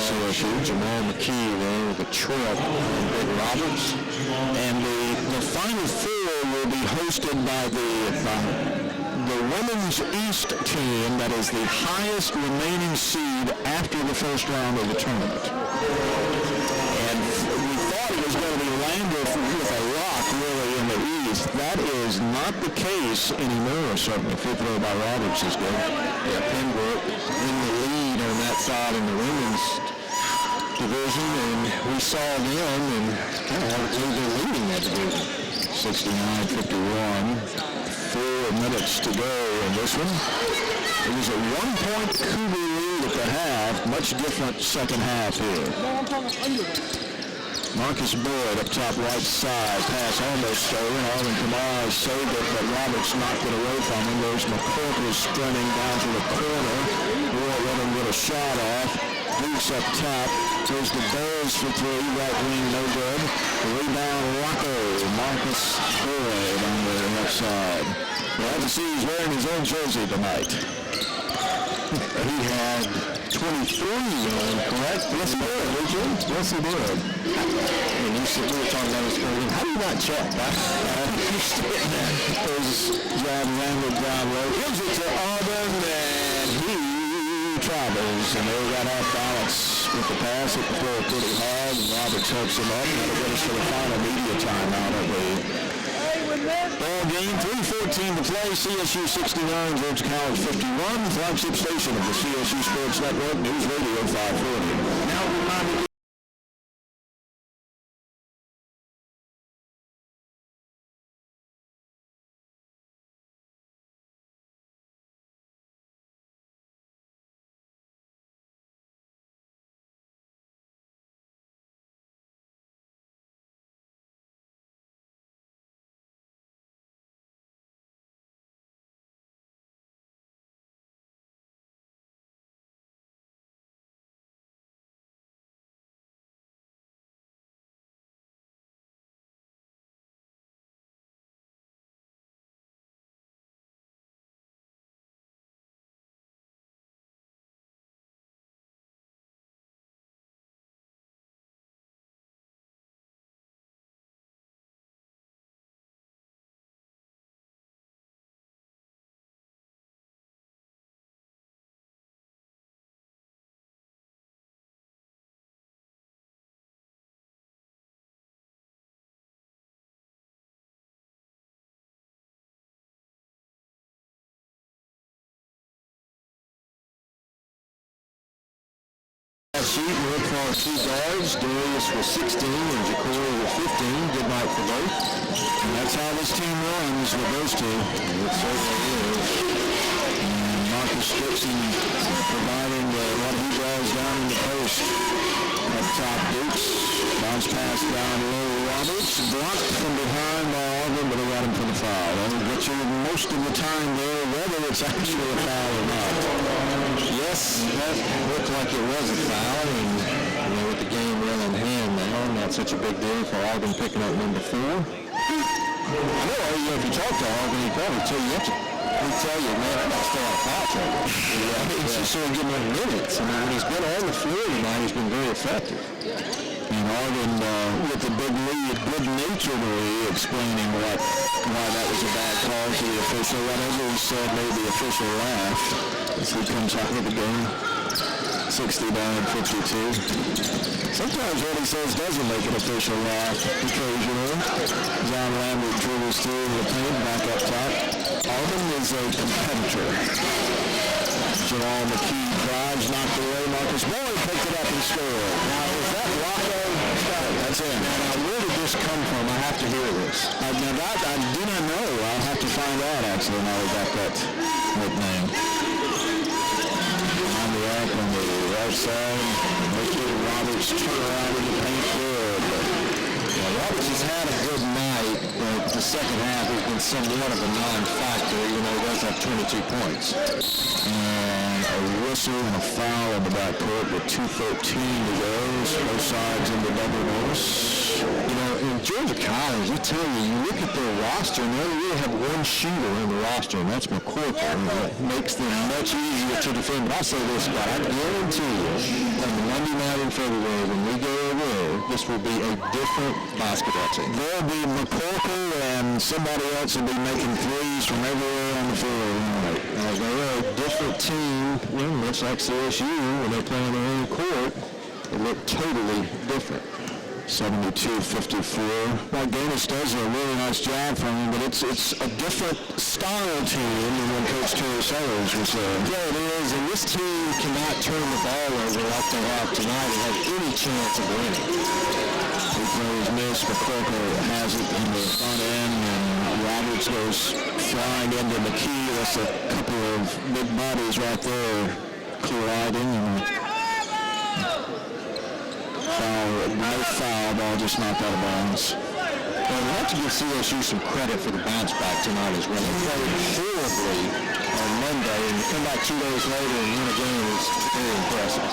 CSU. Jamal McKee there with a trip on Big Roberts. And the Final Four will be hosted by the Women's East team that is the highest remaining seed after the first round of the tournament. And we thought it was going to be Landers with a rock really in the East. That is not the case anymore, certainly. Free throw by Roberts is good. Yeah, Pembroke in the lead on that side in the women's division, and we saw them, and kind of hard to believe they're leading that division. 69-51. 4 minutes to go in this one. It was a 1-point Cougar lead at the half. Much different second half here. Marcus Boyd up top right side. Pass almost stolen. Arlen Kamara saved it, but Roberts knocked it away from him. There's McCorkle sprinting down to the corner. Boyd let him get a shot off. Dukes up top. There's the Bears for 3. Right wing, no good. Rebound, Rocco. Marcus Boyd on the left side. We'll have to see he's wearing his own jersey tonight. He had 23 on, correct? Yes, he did. Yes, he did. And you said, we were talking about this earlier. How do you not check? He's sitting there. There's John Randall down low. Gives it to Auburn, and he travels. And they got off balance with the pass. Hit the floor pretty hard, and Roberts helps him up. That'll get us to the final media timeout of the ball game. 3:14 to play. CSU 69, Georgia College 51. Flagship station of the CSU Sports Network, News Radio 540. Now reminded stat sheet, we look for our 2 guards. Darius was 16 and Jacory was 15. Good night for both. And that's how this team runs with those two. It certainly is. And Marcus Gibson providing what he draws down in the post. Up top, Dukes. Bounce pass down low. Roberts blocked from behind by Auburn, but they got him for the foul. That'll get you most of the time there, whether it's actually a foul or not. Yes, that looked like it was a foul, and with the game well in hand now, not such a big deal for Auburn picking up number 4. I know, if you talk to Auburn, he'd probably tell you, man, I'm not still out of foul trouble. He's just sort of getting him minutes. I mean, when he's been on the floor tonight, he's been very effective. And Auburn, with the big lead, good-naturedly explaining why that was a bad call to the official. Whatever he said made the official laugh as he comes out of the game. 60-52. Sometimes what he says doesn't make an official laugh occasionally. John Lambert dribbles through the paint, back up top. Auburn is a competitor. Jamal McKee drives, knocked away. Marcus Boyd picked it up and scored. Now, is that Rocco? That's him. Now, where did this come from? I have to hear this. Now that I do not know. I'll have to find out, actually, now we got that nickname. On the arc on the right side. Mickey Roberts turn around in the paint good. Roberts has had a good night, but the second half has been somewhat of a non-factor, even though he does have 22 points. And a whistle and a foul in the backcourt with 2:13 to go. Both sides in the double bonus. In Georgia College, I tell you, you look at their roster, and they really have one shooter in the roster, and that's McCorkle. It makes them much easier to defend. But I'll say this, Scott, I guarantee you, on the Monday night in February, when we go away, this will be a different basketball team. There'll be McCorkle and somebody else will be making threes from everywhere on the field. They're a different team, much like CSU, when they play on their own court. They look totally different. 72-54. Well, Gaines does a really nice job for him, but it's a different style team than when Coach Terry Sellers was there. Yeah, it is, and this team cannot turn the ball over like they have tonight and have any chance of winning. He throws miss, McCorkle has it in the front end, and Roberts goes flying into McKee. That's a couple of big bodies right there colliding. No foul, ball just knocked out of bounds. Well, we have to give CSU some credit for the bounce back tonight as well. They played horribly on Monday, and to come back 2 days later and win a game is very impressive.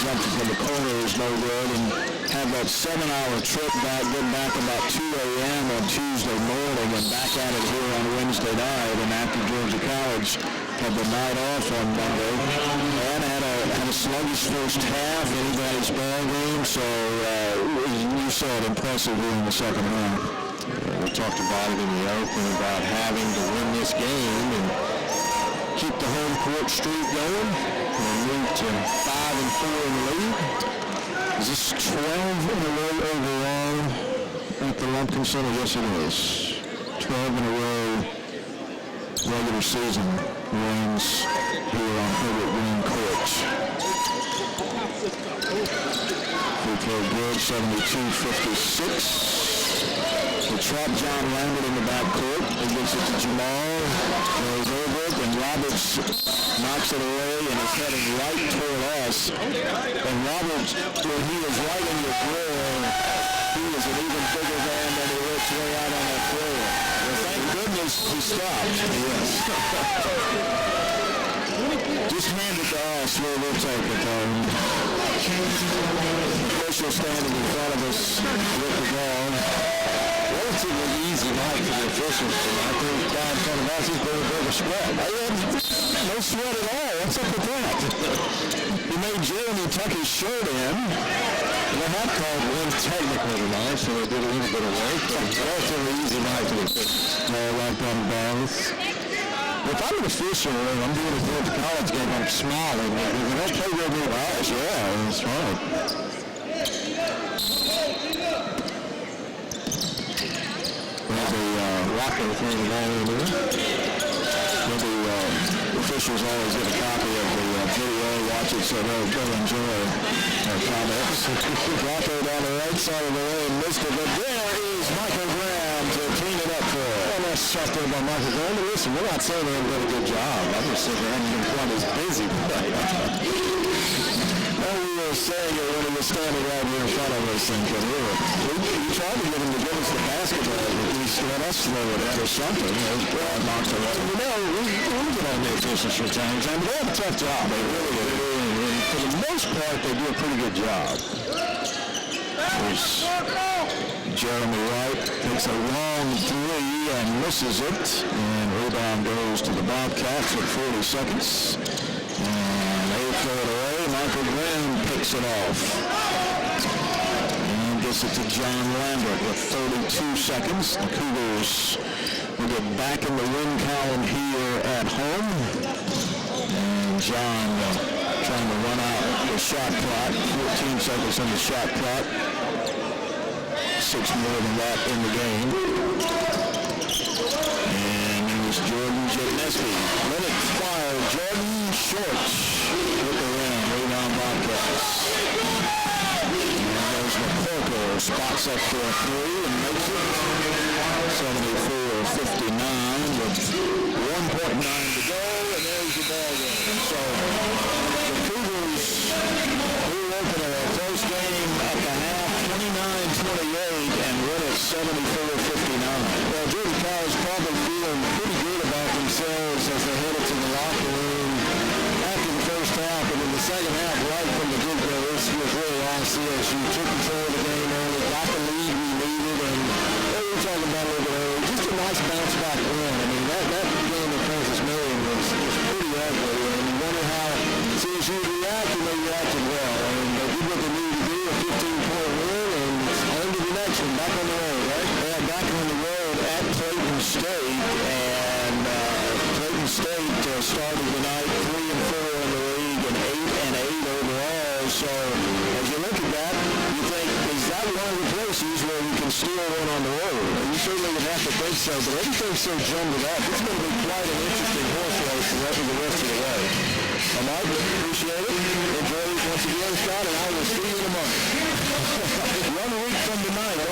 Jumped from the corner is no good, and had that 7-hour trip back, get back about 2 a.m. on Tuesday morning, and back at it here on Wednesday night, and after Georgia College had the night off on Monday, and had a sluggish first half, anybody's ball game, so you saw it impressive here in the second half. We talked about it in the open about having to win this game and keep the home court streak going and move to 5-4 in the league. Is this 12 in a row overall at the Lumpkin Center? Yes, it is. 12 in a row regular season wins here on Herbert Green Court. We played good, 72-56. They trap John Lambert in the backcourt. He gives it to Jamal. Goes over it, and Roberts knocks it away and is heading right toward us. And Roberts, when he was right in the grill, he was an even bigger man than he looks way out on that floor. Well, thank goodness he stopped. Yes. Just hand it to us, we'll take it. Official standing in front of us with the ball. Relatively easy night for the officials tonight. The guy in front of us is going to break a sweat. No sweat at all. What's up with that? He made Jeremy tuck his shirt in. They have called one technical tonight, so they did a little bit of work. But it's a relatively easy night for the officials. Like on balls. If I'm an official and I'm doing a Georgia College game, I'm smiling. They don't play real good balls. Yeah, that's right. Rocco throwing the ball in there. The officials always get a copy of the video, watch it, so they'll enjoy comments. Rocco down the right side of the lane, missed it, but there is Michael Graham to clean it up for it. Well, that's something about Michael Graham. Listen, we're not saying they haven't done a good job. I'm just saying they haven't been quite as busy. Well, we were saying it when he was standing right here in front of us, and we tried to get him to give us the basketball, at least let us throw it or something. Well, knocked it out. You know, we get on their business from time to time, but they have a tough job. They really do. And for the most part, they do a pretty good job. There's Jeremy White takes a long three and misses it, and rebound goes to the Bobcats with 40 seconds. And they throw it away. Michael Graham picks it off. And gets it to John Lambert with 32 seconds. The Cougars will get back in the win column here at home. And John trying to run out the shot clock. 14 seconds on the shot clock. 6 more than that in the game. And it was Jordan Jagneski. Let it fire. Jordan Shorts with the rim. Rebound Bobcats. And there's McCorkle. Spots up for a three and makes it. 74-59 with 1.9 to go. And there's the ball game. So the Cougars reopen a close game at the half. 29-28 and win it 74-59. Well, Jordan Powell's probably feeling pretty good about themselves as they headed to the locker room after the first half, and in the second half, right from the get-go, this was really on CSU. Took control of the game early, got the lead we needed, and we were talking about a little bit earlier, just a nice bounce-back win. I mean, that game at Francis Marion was pretty ugly, and you wonder how CSU reacted, and they reacted well. And they did what they needed to do, a 15-point win, and on to the next one, back on the road, right? Yeah, back on the road at Clayton State, and Clayton State started the night 3-4 in the league and 8-8 overall. So as you look at that, you think, is that one of the places where we can steal one on the road? You certainly would have to think so, but everything's so jumbled up. It's going to be quite an interesting horse race the rest of the way. All right, appreciate it. Enjoy it once again, Scott, and I will see you in a month. 1 week from tonight.